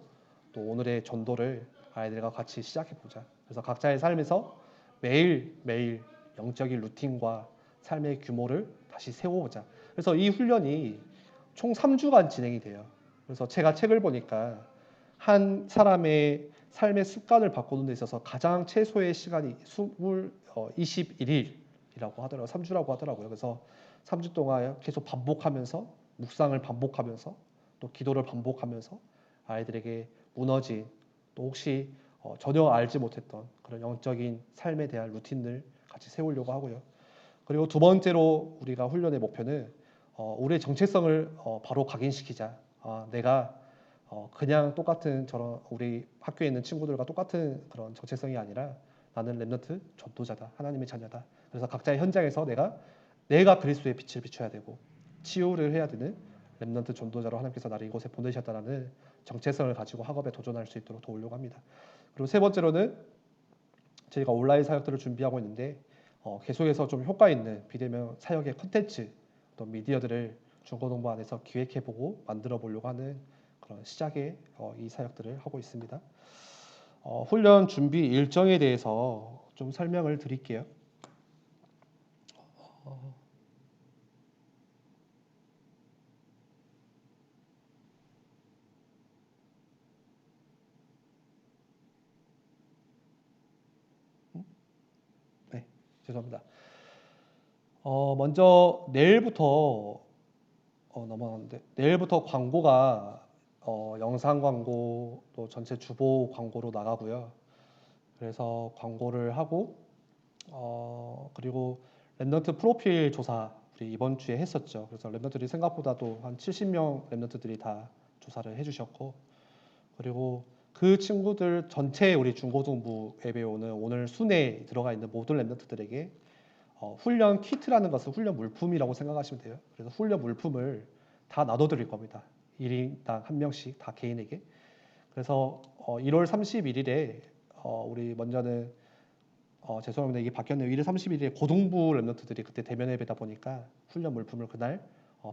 또 오늘의 전도를 아이들과 같이 시작해 보자. 그래서 각자의 삶에서 매일매일 영적인 루틴과 삶의 규모를 다시 세워보자. 그래서 이 훈련이 총 3주간 진행이 돼요. 그래서 제가 책을 보니까 한 사람의 삶의 습관을 바꾸는 데 있어서 가장 최소의 시간이 21일이라고 하더라고요. 3주라고 하더라고요. 그래서 3주 동안 계속 반복하면서 묵상을 반복하면서 또 기도를 반복하면서 아이들에게 무너진 또 혹시 전혀 알지 못했던 그런 영적인 삶에 대한 루틴을 같이 세우려고 하고요. 그리고 두 번째로 우리가 훈련의 목표는 우리의 정체성을 바로 각인시키자. 내가 그냥 똑같은 저런 우리 학교에 있는 친구들과 똑같은 그런 정체성이 아니라 나는 렘넌트 전도자다. 하나님의 자녀다. 그래서 각자의 현장에서 내가 그리스도의 빛을 비춰야 되고 치유를 해야 되는 렘넌트 전도자로 하나님께서 나를 이곳에 보내셨다라는 정체성을 가지고 학업에 도전할 수 있도록 도우려고 합니다. 그리고 세 번째로는 저희가 온라인 사역들을 준비하고 있는데 계속해서 좀 효과 있는 비대면 사역의 컨텐츠 또 미디어들을 중고등부 안에서 기획해보고 만들어 보려고 하는 그런 시작의 이 사역들을 하고 있습니다. 훈련 준비 일정에 대해서 좀 설명을 드릴게요. 네, 죄송합니다. 먼저 내일부터 넘어가는데 내일부터 광고가 영상 광고 또 전체 주보 광고로 나가고요. 그래서 광고를 하고 그리고 랩넌트 프로필 조사 우리 이번 주에 했었죠. 그래서 랩넌트들이 생각보다도 한 70명 랩넌트들이 다 조사를 해주셨고 그리고 그 친구들 전체 우리 중고등부 예배 오늘 순회에 들어가 있는 모든 랩넌트들에게 훈련 키트라는 것은 훈련 물품이라고 생각하시면 돼요. 그래서 훈련 물품을 다 나눠드릴 겁니다. 1인당 한 명씩 다 개인에게. 그래서 1월 31일에 우리 먼저는 죄송합니다. 이게 바뀌었네요. 1월 31일에 고등부 랩런트들이 그때 대면 예배다 보니까 훈련 물품을 그날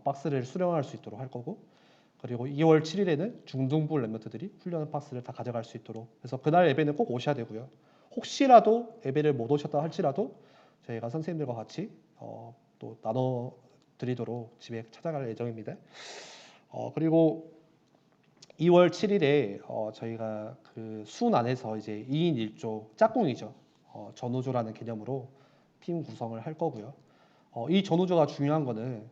박스를 수령할 수 있도록 할 거고, 그리고 2월 7일에는 중등부 랩런트들이 훈련 박스를 다 가져갈 수 있도록. 그래서 그날 예배는 꼭 오셔야 되고요. 혹시라도 예배를 못 오셨다 할지라도 저희가 선생님들과 같이 또 나눠 드리도록 집에 찾아갈 예정입니다. 그리고 2월 7일에 저희가 그 순 안에서 이제 2인 1조 짝꿍이죠. 전우조라는 개념으로 팀 구성을 할 거고요. 이 전우조가 중요한 거는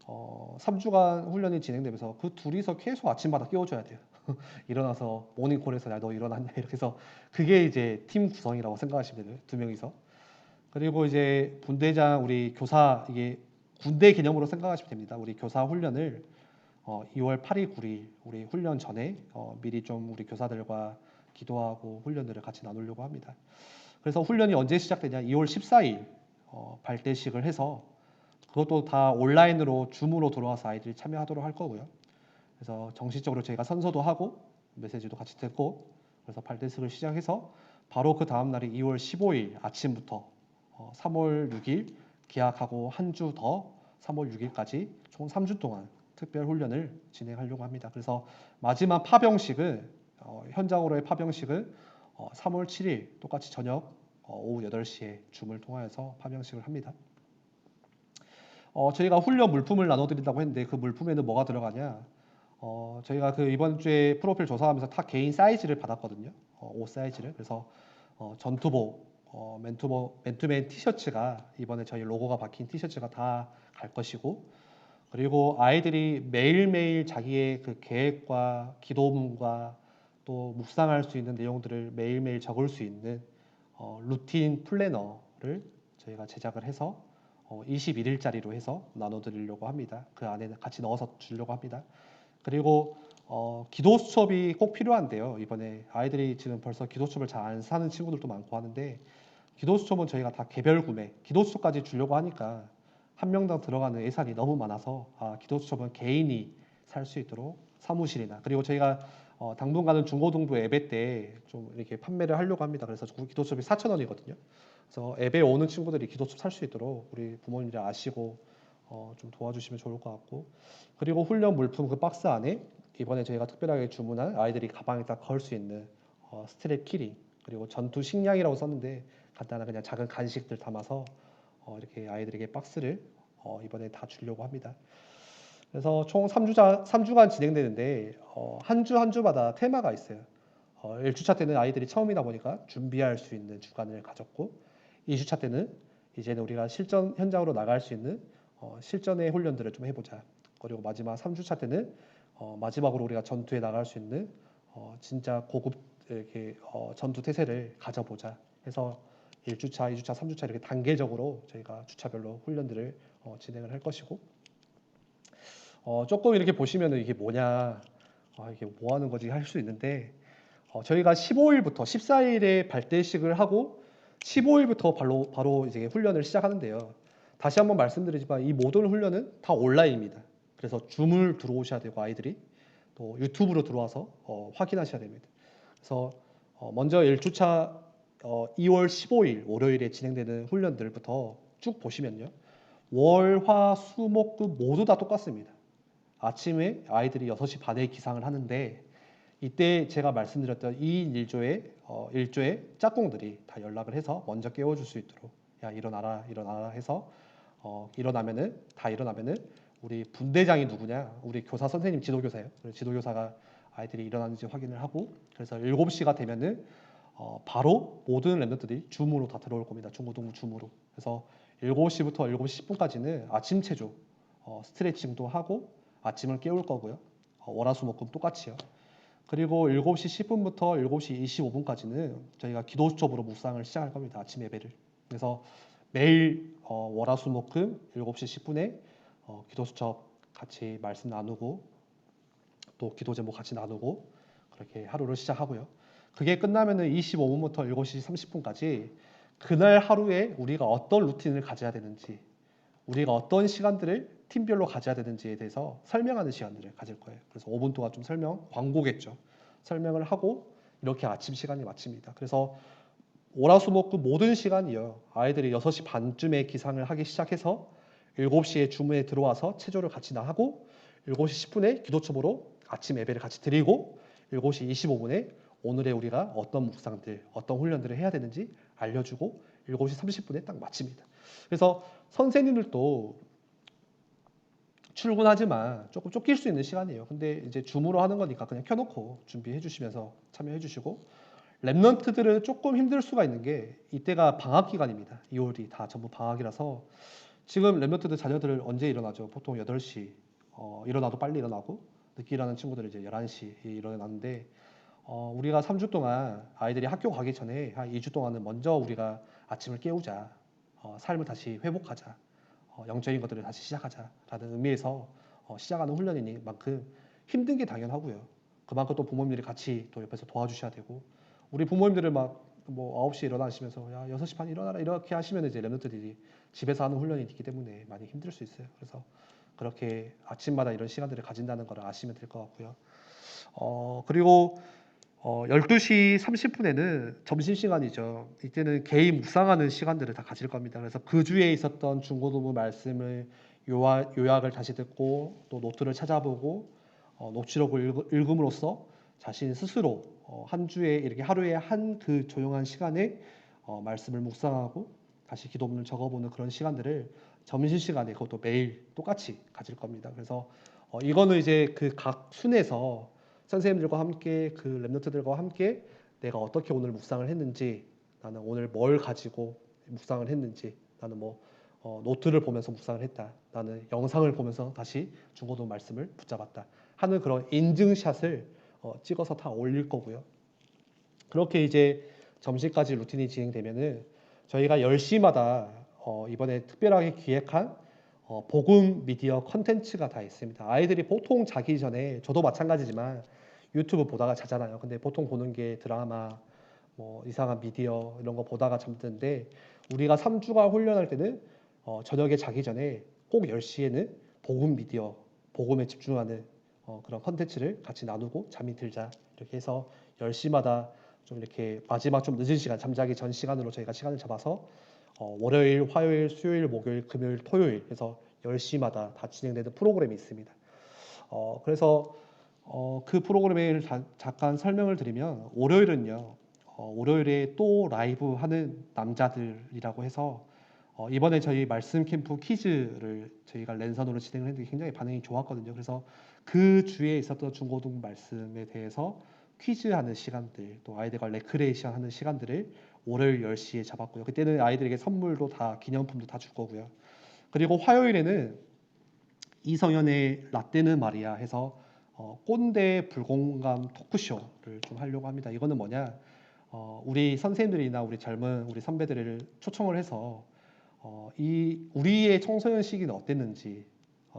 3주간 훈련이 진행되면서 그 둘이서 계속 아침마다 깨워줘야 돼요. 일어나서 모닝콜에서 야 너 일어났냐 이렇게 해서 그게 이제 팀 구성이라고 생각하시면 돼요. 두 명이서. 그리고 이제 분대장 우리 교사 이게 군대 개념으로 생각하시면 됩니다. 우리 교사 훈련을 2월 8일, 9일 우리 훈련 전에 미리 좀 우리 교사들과 기도하고 훈련들을 같이 나누려고 합니다. 그래서 훈련이 언제 시작되냐? 2월 14일 발대식을 해서 그것도 다 온라인으로 줌으로 들어와서 아이들이 참여하도록 할 거고요. 그래서 정식적으로 저희가 선서도 하고 메시지도 같이 듣고 그래서 발대식을 시작해서 바로 그 다음 날이 2월 15일 아침부터 3월 6일 기약하고 한 주 더 3월 6일까지 총 3주 동안 특별 훈련을 진행하려고 합니다. 그래서 마지막 파병식은 현장으로의 파병식은 3월 7일 똑같이 저녁 오후 8시에 줌을 통하여서 파병식을 합니다. 저희가 훈련 물품을 나눠드린다고 했는데 그 물품에는 뭐가 들어가냐? 저희가 그 이번 주에 프로필 조사하면서 다 개인 사이즈를 받았거든요. 옷 사이즈를. 그래서 전투복, 맨투맨 티셔츠가 이번에 저희 로고가 박힌 티셔츠가 다 갈 것이고, 그리고 아이들이 매일매일 자기의 그 계획과 기도문과 또 묵상할 수 있는 내용들을 매일매일 적을 수 있는 루틴 플래너를 저희가 제작을 해서 21일짜리로 해서 나눠드리려고 합니다. 그 안에 같이 넣어서 주려고 합니다. 그리고 기도 수첩이 꼭 필요한데요. 이번에 아이들이 지금 벌써 기도 수첩을 잘 안 사는 친구들도 많고 하는데 기도 수첩은 저희가 다 개별 구매, 기도 수첩까지 주려고 하니까 한 명당 들어가는 예산이 너무 많아서 기도 수첩은 개인이 살 수 있도록 사무실이나 그리고 저희가 당분간은 중고등부 예배 때 좀 이렇게 판매를 하려고 합니다. 그래서 기도 수첩이 4,000원이거든요. 그래서 예배 오는 친구들이 기도 수첩 살 수 있도록 우리 부모님들 아시고 좀 도와주시면 좋을 것 같고, 그리고 훈련 물품 그 박스 안에 이번에 저희가 특별하게 주문한 아이들이 가방에 딱 걸 수 있는 스트랩 키링, 그리고 전투 식량이라고 썼는데 간단한 그냥 작은 간식들 담아서 이렇게 아이들에게 박스를 이번에 다 주려고 합니다. 그래서 총 3주간 진행되는데 한 주 한 주마다 테마가 있어요. 1주차 때는 아이들이 처음이다 보니까 준비할 수 있는 주간을 가졌고, 2주차 때는 이제는 우리가 실전 현장으로 나갈 수 있는 실전의 훈련들을 좀 해보자. 그리고 마지막 3주차 때는 마지막으로 우리가 전투에 나갈 수 있는 진짜 고급 이렇게 전투 태세를 가져보자 해서 1주차, 2주차, 3주차 이렇게 단계적으로 저희가 주차별로 훈련들을 진행을 할 것이고, 조금 이렇게 보시면은 이게 뭐냐, 이게 뭐 하는 거지 할 수 있는데 저희가 15일부터 14일에 발대식을 하고 15일부터 바로 이제 훈련을 시작하는데요. 다시 한번 말씀드리지만 이 모든 훈련은 다 온라인입니다. 그래서 줌을 들어오셔야 되고 아이들이 또 유튜브로 들어와서 확인하셔야 됩니다. 그래서 먼저 1주차 2월 15일 월요일에 진행되는 훈련들부터 쭉 보시면요. 월, 화, 수, 목, 금 모두 다 똑같습니다. 아침에 아이들이 6시 반에 기상을 하는데 이때 제가 말씀드렸던 2인 1조의 짝꿍들이 다 연락을 해서 먼저 깨워줄 수 있도록 야 일어나라 일어나라 해서 일어나면은 우리 분대장이 누구냐, 우리 교사 선생님 지도교사예요. 지도교사가 아이들이 일어나는지 확인을 하고, 그래서 7시가 되면은 바로 모든 랩런트들이 줌으로 다 들어올 겁니다. 중고등부 줌으로. 그래서 7시부터 7시 10분까지는 아침 체조 스트레칭도 하고 아침을 깨울 거고요. 월화수목금 똑같이요. 그리고 7시 10분부터 7시 25분까지는 저희가 기도 수첩으로 묵상을 시작할 겁니다. 아침 예배를. 그래서 매일 월화수목금 7시 10분에 기도 수첩 같이 말씀 나누고 또 기도 제목 같이 나누고 그렇게 하루를 시작하고요. 그게 끝나면은 25분부터 7시 30분까지 그날 하루에 우리가 어떤 루틴을 가져야 되는지, 우리가 어떤 시간들을 팀별로 가져야 되는지에 대해서 설명하는 시간들을 가질 거예요. 그래서 5분 동안 좀 광고겠죠. 설명을 하고 이렇게 아침 시간이 마칩니다. 그래서 월화수목금 모든 시간이요. 아이들이 6시 반쯤에 기상을 하기 시작해서 7시에 주문에 들어와서 체조를 같이 하고 7시 10분에 기도첩으로 아침 예배를 같이 드리고 7시 25분에 오늘의 우리가 어떤 묵상들, 어떤 훈련들을 해야 되는지 알려주고 7시 30분에 딱 마칩니다. 그래서 선생님들도 출근하지만 조금 쫓길 수 있는 시간이에요. 근데 이제 줌으로 하는 거니까 그냥 켜놓고 준비해 주시면서 참여해 주시고, 랩런트들은 조금 힘들 수가 있는 게 이때가 방학 기간입니다. 2월이 다 전부 방학이라서 지금 랩런트들 자녀들 언제 일어나죠? 보통 8시 일어나도 빨리 일어나고, 늦게 일어나는 친구들은 이제 11시 일어나는데, 우리가 3주 동안 아이들이 학교 가기 전에 한 2주 동안은 먼저 우리가 아침을 깨우자, 삶을 다시 회복하자, 영적인 것들을 다시 시작하자라는 의미에서 시작하는 훈련이니 만큼 힘든 게 당연하고요. 그만큼 또 부모님들이 같이 또 옆에서 도와주셔야 되고, 우리 부모님들을 막 뭐 9시에 일어나시면서 야 6시 반 일어나라 이렇게 하시면 이제 랩런트들이 집에서 하는 훈련이 있기 때문에 많이 힘들 수 있어요. 그래서 그렇게 아침마다 이런 시간들을 가진다는 걸 아시면 될 것 같고요. 그리고 12시 30분에는 점심시간이죠. 이때는 개인 묵상하는 시간들을 다 가질 겁니다. 그래서 그 주에 있었던 중고등부 말씀을 요약을 다시 듣고 또 노트를 찾아보고 녹취록을 읽음으로써 자신 스스로 한 주에 이렇게 하루에 한 그 조용한 시간에 말씀을 묵상하고 다시 기도문을 적어보는 그런 시간들을 점심시간에 그것도 매일 똑같이 가질 겁니다. 그래서 이거는 이제 그 각 순에서 선생님들과 함께 그 랩런트들과 함께 내가 어떻게 오늘 묵상을 했는지, 나는 오늘 뭘 가지고 묵상을 했는지, 나는 뭐 노트를 보면서 묵상을 했다, 나는 영상을 보면서 다시 중고등 말씀을 붙잡았다 하는 그런 인증샷을 찍어서 다 올릴 거고요. 그렇게 이제 점심까지 루틴이 진행되면은 저희가 10시마다 이번에 특별하게 기획한 복음 미디어 컨텐츠가 다 있습니다. 아이들이 보통 자기 전에, 저도 마찬가지지만 유튜브 보다가 자잖아요. 근데 보통 보는 게 드라마, 뭐 이상한 미디어 이런 거 보다가 잠드는데, 우리가 3주간 훈련할 때는 저녁에 자기 전에 꼭 10시에는 복음 미디어, 복음에 집중하는 그런 컨텐츠를 같이 나누고 잠이 들자 이렇게 해서 10시마다 좀 이렇게 마지막 좀 늦은 시간, 잠자기 전 시간으로 저희가 시간을 잡아서 월요일, 화요일, 수요일, 목요일, 금요일, 토요일 해서 10시마다 다 진행되는 프로그램이 있습니다. 그래서 그 프로그램을 잠깐 설명을 드리면, 월요일은요, 월요일에 또 라이브 하는 남자들이라고 해서 이번에 저희 말씀 캠프 퀴즈를 저희가 랜선으로 진행을 했는데 굉장히 반응이 좋았거든요. 그래서 그 주에 있었던 중고등 말씀에 대해서 퀴즈하는 시간들, 또 아이들과 레크레이션 하는 시간들을 월요일 10시에 잡았고요. 그때는 아이들에게 선물도 다, 기념품도 다 줄 거고요. 그리고 화요일에는 이성현의 라떼는 말이야 해서 꼰대 불공감 토크쇼를 좀 하려고 합니다. 이거는 뭐냐, 우리 선생님들이나 우리 젊은 우리 선배들을 초청을 해서 이 우리의 청소년 시기는 어땠는지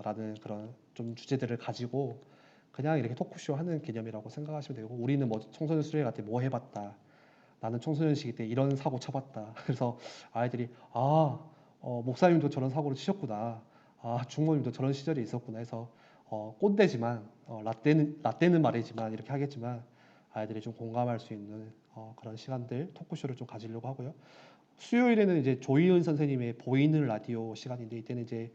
라는 그런 좀 주제들을 가지고 그냥 이렇게 토크쇼 하는 개념이라고 생각하시면 되고, 우리는 뭐 청소년 수련회 같은 뭐 해봤다, 나는 청소년 시기 때 이런 사고 쳐봤다. 그래서 아이들이 목사님도 저런 사고를 치셨구나, 중모님도 저런 시절이 있었구나 해서 꼰대지만 라떼는 말이지만 이렇게 하겠지만 아이들이 좀 공감할 수 있는 그런 시간들, 토크쇼를 좀 가지려고 하고요. 수요일에는 이제 조희은 선생님의 보이는 라디오 시간인데, 이때는 이제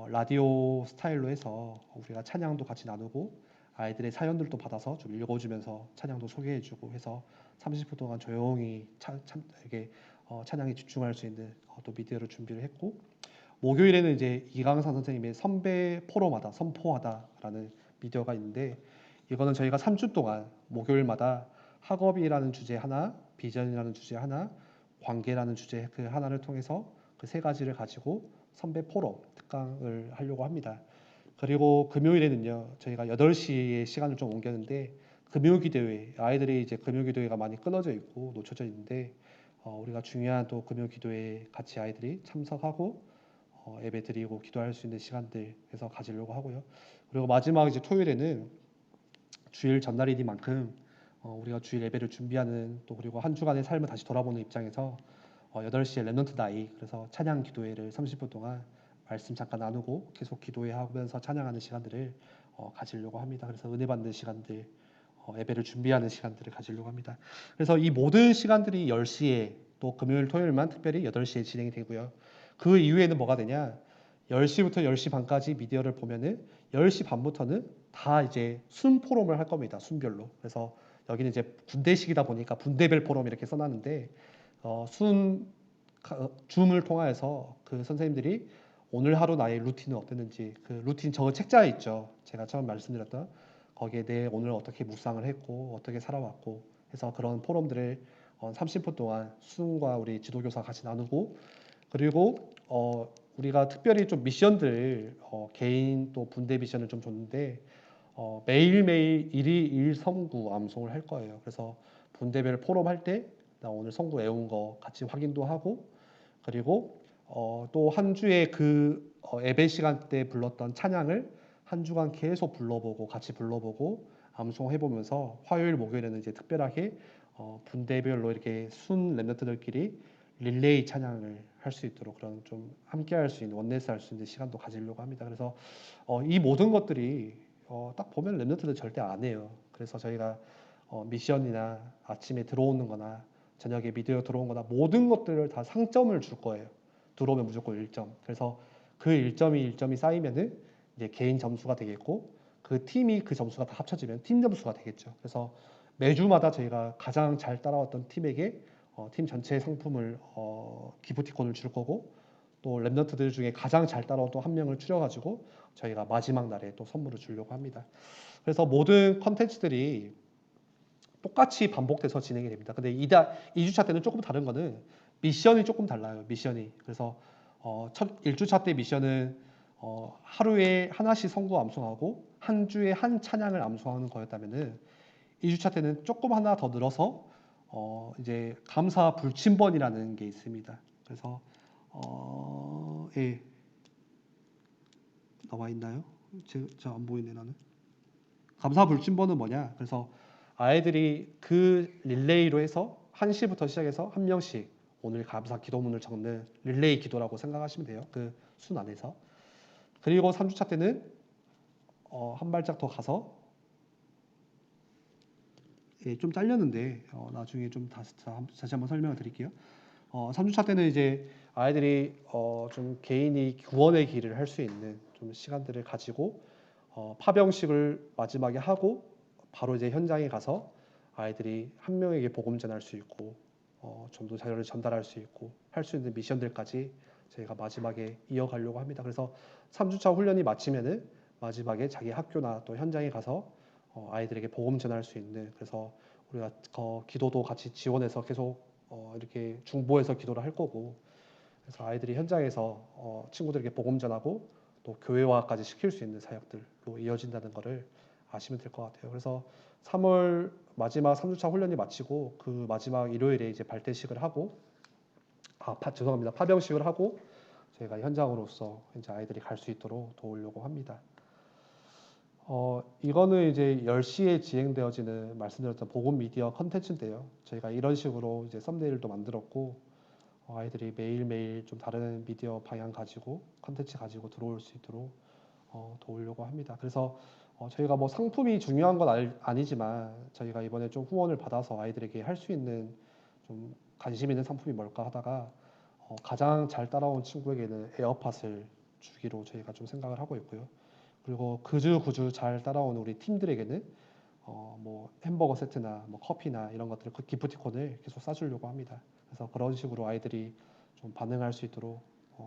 라디오 스타일로 해서 우리가 찬양도 같이 나누고 아이들의 사연들도 받아서 좀 읽어주면서 찬양도 소개해주고 해서 30분 동안 조용히 이렇게 찬양에 집중할 수 있는 또 미디어를 준비를 했고, 목요일에는 이제 이강산 선생님의 선배 포럼하다, 선포하다라는 미디어가 있는데, 이거는 저희가 3주 동안 목요일마다 학업이라는 주제 하나, 비전이라는 주제 하나, 관계라는 주제 그 하나를 통해서 그 세 가지를 가지고 선배 포럼 특강을 하려고 합니다. 그리고 금요일에는요, 저희가 8시에 시간을 좀 옮겼는데, 금요기도회, 아이들이 이제 금요기도회가 많이 끊어져 있고 놓쳐져 있는데, 우리가 중요한 또 금요기도회에 같이 아이들이 참석하고 예배 드리고 기도할 수 있는 시간들 해서 가지려고 하고요. 그리고 마지막 이제 토요일에는 주일 전날이니만큼 우리가 주일 예배를 준비하는, 또 그리고 한 주간의 삶을 다시 돌아보는 입장에서 8시에 랩넌트 나이, 그래서 찬양 기도회를 30분 동안 말씀 잠깐 나누고 계속 기도회 하면서 찬양하는 시간들을 가지려고 합니다. 그래서 은혜 받는 시간들, 예배를 준비하는 시간들을 가지려고 합니다. 그래서 이 모든 시간들이 10시에 또 금요일 토요일만 특별히 8시에 진행이 되고요. 그 이후에는 뭐가 되냐? 10시부터 10시 반까지 미디어를 보면은 10시 반부터는 다 이제 순 포럼을 할 겁니다. 순별로. 그래서 여기는 이제 분대식이다 보니까 분대별 포럼 이렇게 써놨는데 순 줌을 통하여서 그 선생님들이 오늘 하루 나의 루틴은 어땠는지 그 루틴 저 책자에 있죠. 제가 처음 말씀드렸던 거기에 내 오늘 어떻게 묵상을 했고 어떻게 살아왔고 해서 그런 포럼들을 30분 동안 순과 우리 지도교사 같이 나누고 그리고 우리가 특별히 좀 미션들 개인 또 분대 미션을 좀 줬는데 매일매일 일일 성구 암송을 할 거예요. 그래서 분대별 포럼 할 때 나 오늘 성구 외운 거 같이 확인도 하고 그리고 또 한 주에 그 예배 시간 때 불렀던 찬양을 한 주간 계속 불러보고 같이 불러보고 암송해보면서 화요일 목요일에는 이제 특별하게 분대별로 이렇게 순 랩런트들끼리 릴레이 찬양을 할 수 있도록 그런 좀 함께할 수 있는 원네스 할 수 있는 시간도 가지려고 합니다. 그래서 이 모든 것들이 딱 보면 랩런트들 절대 안 해요. 그래서 저희가 미션이나 아침에 들어오는 거나 저녁에 미디어 들어온 거나 모든 것들을 다 상점을 줄 거예요. 들어오면 무조건 1점. 그래서 그 1점이 쌓이면은 이제 개인 점수가 되겠고 그 팀이 그 점수가 다 합쳐지면 팀 점수가 되겠죠. 그래서 매주마다 저희가 가장 잘 따라왔던 팀에게 팀 전체 상품을 기프티콘을 줄 거고 또 랩런트들 중에 가장 잘 따라온 또 한 명을 추려가지고 저희가 마지막 날에 또 선물을 주려고 합니다. 그래서 모든 컨텐츠들이 똑같이 반복돼서 진행이 됩니다. 근데 2주차 때는 조금 다른 거는 미션이 조금 달라요. 미션이. 그래서 첫 1주차 때 미션은 하루에 하나씩 성구 암송하고 한 주에 한 찬양을 암송하는 거였다면은 2주차 때는 조금 하나 더 늘어서 이제 감사 불침번이라는 게 있습니다. 그래서 예, 나와 있나요? 저 안 보이네 나는. 감사 불침번은 뭐냐? 그래서 아이들이 그 릴레이로 해서 1시부터 시작해서 한 명씩 오늘 감사 기도문을 적는 릴레이 기도라고 생각하시면 돼요. 그 순 안에서. 그리고 3주차 때는 한 발짝 더 가서 예, 좀 잘렸는데 나중에 좀 다시 한번 설명을 드릴게요. 3주차 때는 이제 아이들이 좀 개인이 구원의 길을 할 수 있는 좀 시간들을 가지고 파병식을 마지막에 하고 바로 이제 현장에 가서 아이들이 한 명에게 복음 전할 수 있고 전도 자료를 전달할 수 있고 할 수 있는 미션들까지 저희가 마지막에 이어가려고 합니다. 그래서 3주차 훈련이 마치면은 마지막에 자기 학교나 또 현장에 가서 아이들에게 복음 전할 수 있는 그래서 우리가 기도도 같이 지원해서 계속 이렇게 중보해서 기도를 할 거고 그래서 아이들이 현장에서 친구들에게 복음 전하고 또 교회화까지 시킬 수 있는 사역들로 이어진다는 것을 아시면 될 것 같아요. 그래서 3월 마지막 3주차 훈련이 마치고 그 마지막 일요일에 이제 발대식을 하고 죄송합니다. 파병식을 하고 저희가 현장으로서 이제 아이들이 갈 수 있도록 도우려고 합니다. 이거는 이제 10시에 진행되어지는 말씀드렸던 복음 미디어 컨텐츠인데요. 저희가 이런 식으로 이제 썸네일도 만들었고 아이들이 매일매일 좀 다른 미디어 방향 가지고 컨텐츠 가지고 들어올 수 있도록 도우려고 합니다. 그래서 저희가 뭐 상품이 중요한 건 아니지만 저희가 이번에 좀 후원을 받아서 아이들에게 할 수 있는 좀 관심 있는 상품이 뭘까 하다가 가장 잘 따라온 친구에게는 에어팟을 주기로 저희가 좀 생각을 하고 있고요. 그리고 그주 잘 따라오는 우리 팀들에게는 뭐 햄버거 세트나 뭐 커피나 이런 것들을 그 기프티콘을 계속 싸주려고 합니다. 그래서 그런 식으로 아이들이 좀 반응할 수 있도록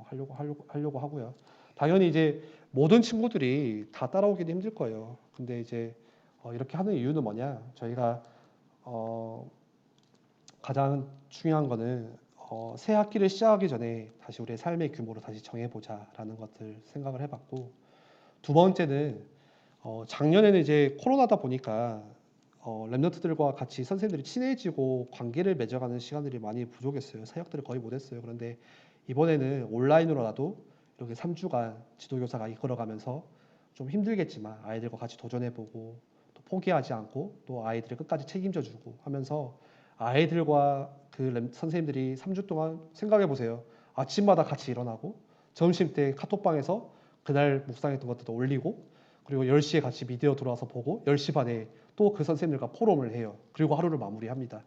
하려고 하고요. 당연히 이제 모든 친구들이 다 따라오기는 힘들 거예요. 근데 이제 이렇게 하는 이유는 뭐냐? 저희가 가장 중요한 거는 새 학기를 시작하기 전에 다시 우리의 삶의 규모를 다시 정해보자라는 것들 생각을 해봤고 두 번째는 작년에는 이제 코로나다 보니까 랩런트들과 같이 선생님들이 친해지고 관계를 맺어가는 시간들이 많이 부족했어요. 사역들을 거의 못했어요. 그런데 이번에는 온라인으로라도 이렇게 3주간 지도교사가 이끌어가면서 좀 힘들겠지만 아이들과 같이 도전해보고 또 포기하지 않고 또 아이들을 끝까지 책임져주고 하면서 아이들과 그 선생님들이 3주 동안 생각해보세요. 아침마다 같이 일어나고 점심 때 카톡방에서 그날 묵상했던 것들도 올리고 그리고 10시에 같이 미디어 들어와서 보고 10시 반에 또 그 선생님들과 포럼을 해요. 그리고 하루를 마무리합니다.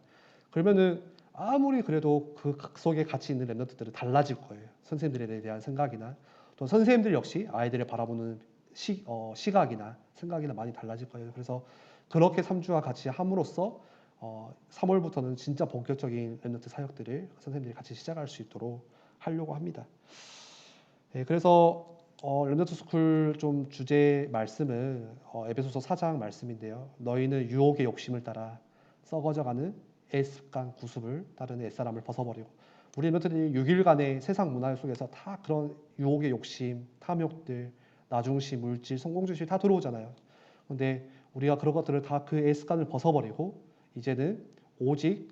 그러면은 아무리 그래도 그 속에 같이 있는 랩런트들은 달라질 거예요. 선생님들에 대한 생각이나 또 선생님들 역시 아이들을 바라보는 시각이나 생각이나 많이 달라질 거예요. 그래서 그렇게 3주와 같이 함으로써 3월부터는 진짜 본격적인 랩런트 사역들을 선생님들이 같이 시작할 수 있도록 하려고 합니다. 네, 그래서 랩런트 스쿨 좀 주제 말씀은 에베소서 4장 말씀인데요. 너희는 유혹의 욕심을 따라 썩어져가는 애습관 구습을 따르는 옛사람을 벗어버리고, 우리 랩런트들이 6일간의 세상 문화 속에서 다 그런 유혹의 욕심, 탐욕들, 나중심, 물질, 성공주의 다 들어오잖아요. 근데 우리가 그런 것들을 다 그 애습관을 벗어버리고 이제는 오직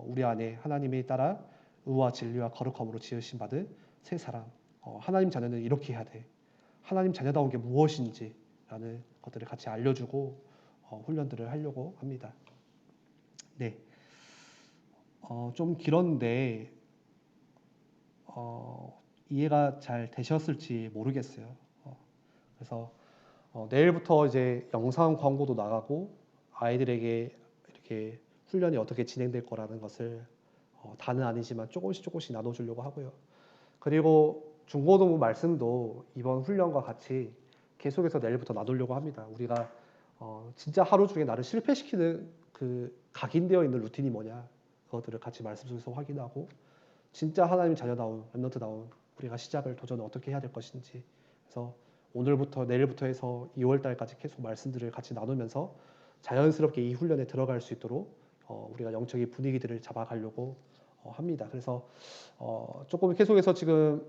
우리 안에 하나님에 따라 의와 진리와 거룩함으로 지으신 받은 새 사람, 하나님 자녀는 이렇게 해야 돼. 하나님 자녀다운 게 무엇인지 라는 것들을 같이 알려주고 훈련들을 하려고 합니다. 네, 좀 길었는데 이해가 잘 되셨을지 모르겠어요. 그래서 내일부터 이제 영상 광고도 나가고 아이들에게 이렇게 훈련이 어떻게 진행될 거라는 것을 다는 아니지만 조금씩 나눠주려고 하고요. 그리고 중고등부 말씀도 이번 훈련과 같이 계속해서 내일부터 나누려고 합니다. 우리가 진짜 하루 중에 나를 실패시키는 그 각인되어 있는 루틴이 뭐냐, 그것들을 같이 말씀 속에서 확인하고 진짜 하나님 자녀다운 랩런트다운 우리가 시작을 도전을 어떻게 해야 될 것인지, 그래서 오늘부터 내일부터 해서 2월 달까지 계속 말씀들을 같이 나누면서 자연스럽게 이 훈련에 들어갈 수 있도록 우리가 영적인 분위기들을 잡아가려고 합니다. 그래서 조금 계속해서 지금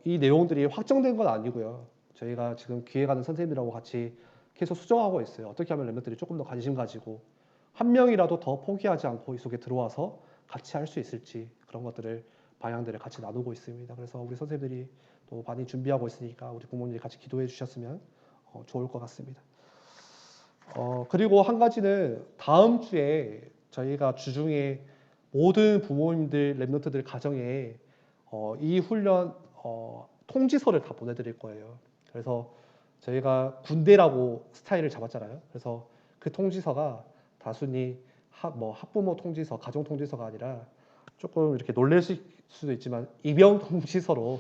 이 내용들이 확정된 건 아니고요. 저희가 지금 기획하는 선생님들하고 같이 계속 수정하고 있어요. 어떻게 하면 랩런트들이 조금 더 관심 가지고 한 명이라도 더 포기하지 않고 이 속에 들어와서 같이 할 수 있을지, 그런 것들을 방향들을 같이 나누고 있습니다. 그래서 우리 선생님들이 또 많이 준비하고 있으니까 우리 부모님들이 같이 기도해 주셨으면 좋을 것 같습니다. 그리고 한 가지는 다음 주에 저희가 주중에 모든 부모님들, 랩런트들 가정에 이 훈련 통지서를 다 보내드릴 거예요. 그래서 저희가 군대라고 스타일을 잡았잖아요. 그래서 그 통지서가 단순히 학부모 통지서, 가정 통지서가 아니라 조금 이렇게 놀라실 수도 있지만 입영 통지서로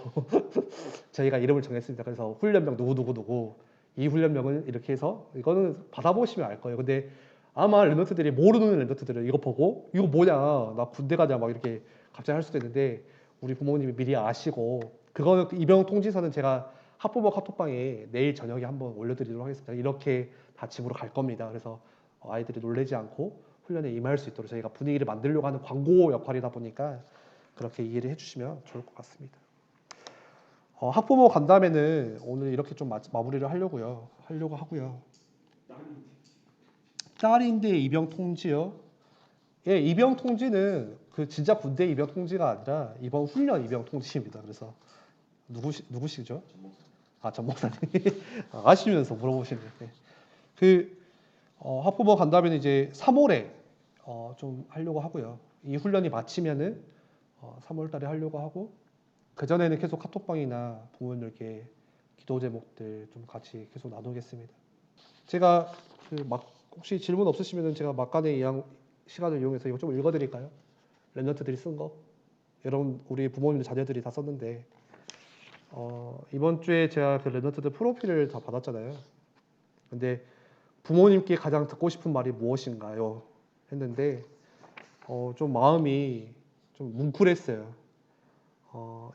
저희가 이름을 정했습니다. 그래서 훈련병 누구 이 훈련병은 이렇게 해서 이거는 받아보시면 알 거예요. 근데 아마 랩런트들이 모르는 랩런트들은 이거 보고 이거 뭐냐, 나 군대 가냐 막 이렇게 갑자기 할 수도 있는데, 우리 부모님이 미리 아시고, 그거는 입영 통지서는 제가 학부모 카톡방에 내일 저녁에 한번 올려드리도록 하겠습니다. 이렇게 다 집으로 갈 겁니다. 그래서 아이들이 놀라지 않고 훈련에 임할 수 있도록 저희가 분위기를 만들려고 하는 광고 역할이다 보니까 그렇게 이해를 해주시면 좋을 것 같습니다. 학부모 간담회는 오늘 이렇게 좀 마무리를 하려고 하고요. 딸인데 입영 통지요? 예, 입영 통지는 그 진짜 군대 입영 통지가 아니라 이번 훈련 입영 통지입니다. 그래서 누구시죠? 전 목사님. 아시면서 물어보시네요. 네. 그 학부모 간담회는 이제 3월에 좀 하려고 하고요. 이 훈련이 마치면은 3월 달에 하려고 하고, 그 전에는 계속 카톡방이나 부모님들께 기도 제목들 좀 같이 계속 나누겠습니다. 제가 혹시 질문 없으시면 제가 막간의 시간을 이용해서 이거 좀 읽어드릴까요? 랩런트들이 쓴 거. 여러분, 우리 부모님들 자녀들이 다 썼는데 이번 주에 제가 그 랩런트들 프로필을 다 받았잖아요. 근데 부모님께 가장 듣고 싶은 말이 무엇인가요? 했는데 좀 마음이 좀 뭉클했어요.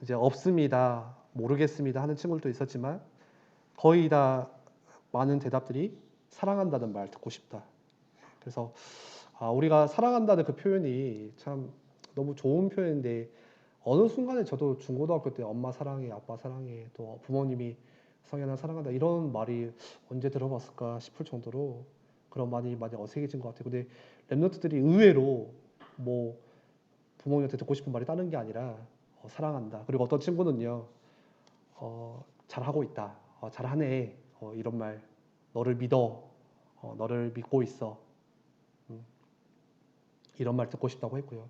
이제 없습니다, 모르겠습니다 하는 친구들도 있었지만 거의 다 많은 대답들이 사랑한다는 말 듣고 싶다. 그래서 우리가 사랑한다는 그 표현이 참 너무 좋은 표현인데, 어느 순간에 저도 중고등학교 때 엄마 사랑해, 아빠 사랑해, 또 부모님이 성현아 사랑한다 이런 말이 언제 들어봤을까 싶을 정도로 그런 많이 어색해진 것 같아요. 근데 랩런트들이 의외로 뭐 부모님한테 듣고 싶은 말이 다른 게 아니라 사랑한다. 그리고 어떤 친구는요, 잘하고 있다, 잘하네, 이런 말, 너를 믿어, 너를 믿고 있어, 이런 말 듣고 싶다고 했고요.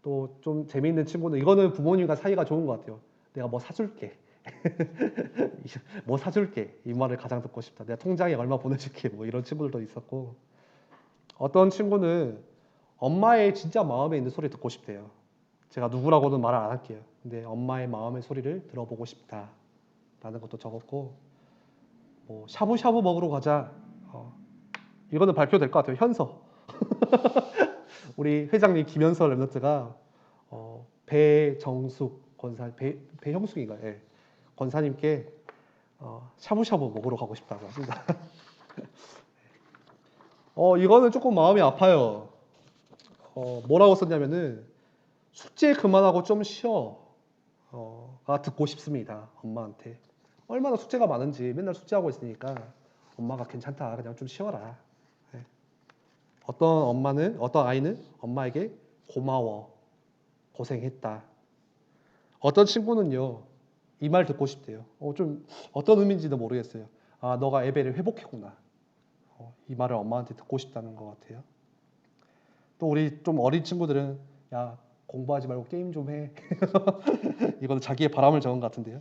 또 좀 재미있는 친구는, 이거는 부모님과 사이가 좋은 것 같아요. 내가 뭐 사줄게, 뭐 사줄게 이 말을 가장 듣고 싶다. 내가 통장에 얼마 보내줄게 뭐 이런 친구들도 있었고 어떤 친구는 엄마의 진짜 마음에 있는 소리 듣고 싶대요. 제가 누구라고는 말을 안 할게요. 근데 엄마의 마음의 소리를 들어보고 싶다라는 것도 적었고 뭐 샤브샤브 먹으러 가자. 이거는 발표될 것 같아요. 현서 우리 회장님 김현서 랩너트가 배정숙 권사 배형숙인가요? 예. 권사님께 샤브샤브 먹으러 가고 싶다고 합니다. 이거는 조금 마음이 아파요. 뭐라고 썼냐면은 숙제 그만하고 좀 쉬어. 가 듣고 싶습니다. 엄마한테. 얼마나 숙제가 많은지 맨날 숙제하고 있으니까 엄마가 괜찮다. 그냥 좀 쉬어라. 네. 어떤 아이는 엄마에게 고마워. 고생했다. 어떤 친구는요, 이 말 듣고 싶대요. 좀 어떤 의미인지도 모르겠어요. 아, 너가 애배를 회복했구나. 이 말을 엄마한테 듣고 싶다는 것 같아요. 또 우리 좀 어린 친구들은 야, 공부하지 말고 게임 좀 해. 이거는 자기의 바람을 적은 것 같은데요.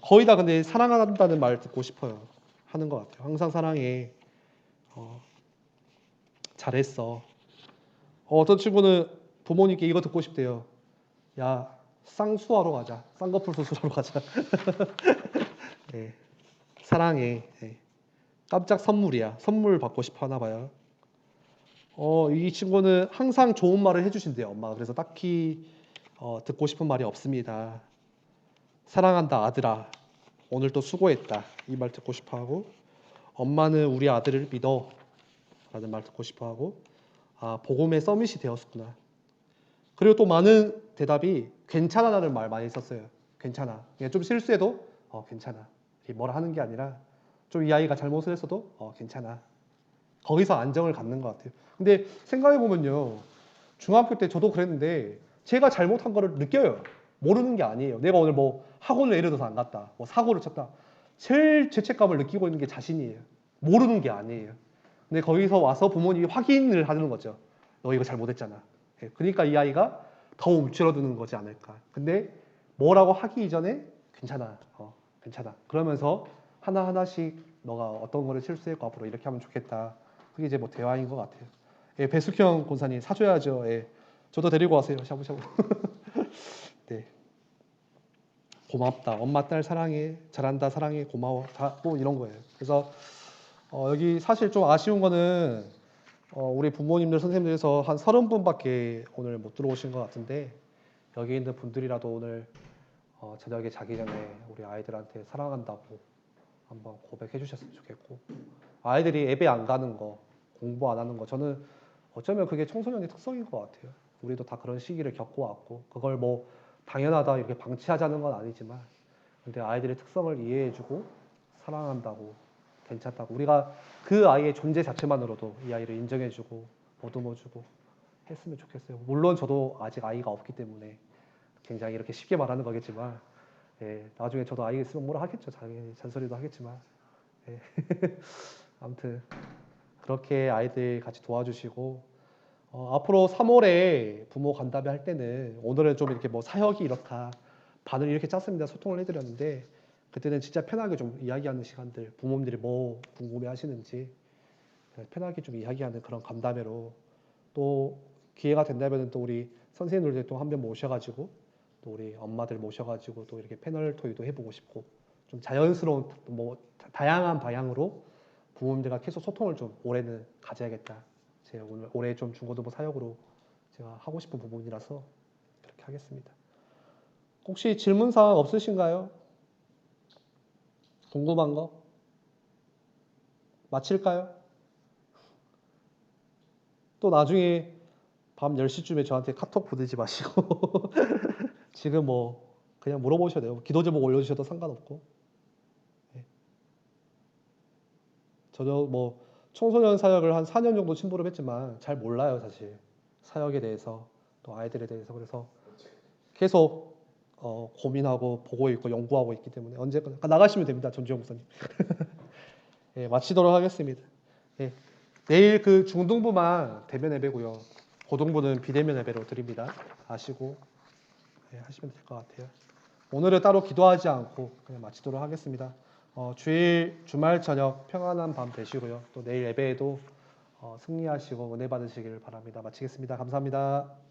거의 다 근데 사랑한다는 말 듣고 싶어요. 하는 것 같아요. 항상 사랑해. 잘했어. 어떤 친구는 부모님께 이거 듣고 싶대요. 야, 쌍수하러 가자. 쌍꺼풀 수술하러 가자. 네, 사랑해. 네. 깜짝 선물이야. 선물 받고 싶어 하나 봐요. 이 친구는 항상 좋은 말을 해주신대요, 엄마가. 그래서 딱히 듣고 싶은 말이 없습니다. 사랑한다, 아들아. 오늘 또 수고했다. 이 말 듣고 싶어 하고, 엄마는 우리 아들을 믿어. 라는 말 듣고 싶어 하고, 아, 복음의 서밋이 되었구나. 그리고 또 많은 대답이 괜찮아라는 말 많이 썼어요. 괜찮아. 좀 실수해도 괜찮아. 뭐라 하는 게 아니라 좀 이 아이가 잘못을 했어도 괜찮아. 거기서 안정을 갖는 것 같아요. 근데 생각해 보면요, 중학교 때 저도 그랬는데 제가 잘못한 거를 느껴요. 모르는 게 아니에요. 내가 오늘 뭐 학원을 예를 들어서 안 갔다, 뭐 사고를 쳤다. 제일 죄책감을 느끼고 있는 게 자신이에요. 모르는 게 아니에요. 근데 거기서 와서 부모님이 확인을 하는 거죠. 너 이거 잘못했잖아. 그러니까 이 아이가 더 움츠러드는 거지 않을까. 근데 뭐라고 하기 이전에 괜찮아, 괜찮아. 그러면서 하나하나씩 너가 어떤 거를 실수했고 앞으로 이렇게 하면 좋겠다. 그게 이제 뭐 대화인 것 같아요. 예, 배숙형 권사님 사줘야죠. 예. 저도 데리고 와세요. 샤브샤브. 네. 고맙다. 엄마 딸 사랑해. 잘한다. 사랑해. 고마워. 다 뭐 이런 거예요. 그래서 여기 사실 좀 아쉬운 거는 우리 부모님들 선생님들에서 한 30분밖에 오늘 못 들어오신 것 같은데 여기 있는 분들이라도 오늘 저녁에 자기 전에 우리 아이들한테 사랑한다고 한번 고백해 주셨으면 좋겠고 아이들이 예배 안 가는 거 공부 안 하는 거 저는 어쩌면 그게 청소년의 특성인 것 같아요. 우리도 다 그런 시기를 겪고 왔고 그걸 뭐 당연하다 이렇게 방치하자는 건 아니지만 근데 아이들의 특성을 이해해주고 사랑한다고 괜찮다고 우리가 그 아이의 존재 자체만으로도 이 아이를 인정해주고 보듬어주고 했으면 좋겠어요. 물론 저도 아직 아이가 없기 때문에 굉장히 이렇게 쉽게 말하는 거겠지만 예, 나중에 저도 아이가 있으면 뭐라 하겠죠. 자기 잔소리도 하겠지만 예. 아무튼 그렇게 아이들 같이 도와주시고 앞으로 3월에 부모 간담회 할 때는 오늘은 좀 이렇게 뭐 사역이 이렇다 반을 이렇게 짰습니다. 소통을 해드렸는데 그때는 진짜 편하게 좀 이야기하는 시간들 부모님들이 뭐 궁금해 하시는지 편하게 좀 이야기하는 그런 간담회로 또 기회가 된다면 또 우리 선생님들도 또 한 번 모셔가지고 또 우리 엄마들 모셔가지고 또 이렇게 패널 토의도 해보고 싶고 좀 자연스러운 뭐 다양한 방향으로 부모님들과 계속 소통을 좀 올해는 가져야겠다. 제가 오늘 올해 좀 중고등부 사역으로 제가 하고 싶은 부분이라서 그렇게 하겠습니다. 혹시 질문 사항 없으신가요? 궁금한 거? 마칠까요? 또 나중에 밤 10시쯤에 저한테 카톡 보내지 마시고 지금 뭐 그냥 물어보셔도 돼요. 기도 제목 올려주셔도 상관없고 저도 뭐 청소년 사역을 한 4년 정도 심부름했지만 잘 몰라요 사실 사역에 대해서 또 아이들에 대해서 그래서 계속 고민하고 보고 있고 연구하고 있기 때문에 언제까지 나가시면 됩니다 전주영 목사님. 예, 마치도록 하겠습니다. 예, 내일 그 중등부만 대면 예배고요. 고등부는 비대면 예배로 드립니다. 아시고 하시면 될 것 같아요. 오늘은 따로 기도하지 않고 그냥 마치도록 하겠습니다. 주일 주말 저녁 평안한 밤 되시고요. 또 내일 예배에도 승리하시고 은혜 받으시길 바랍니다. 마치겠습니다. 감사합니다.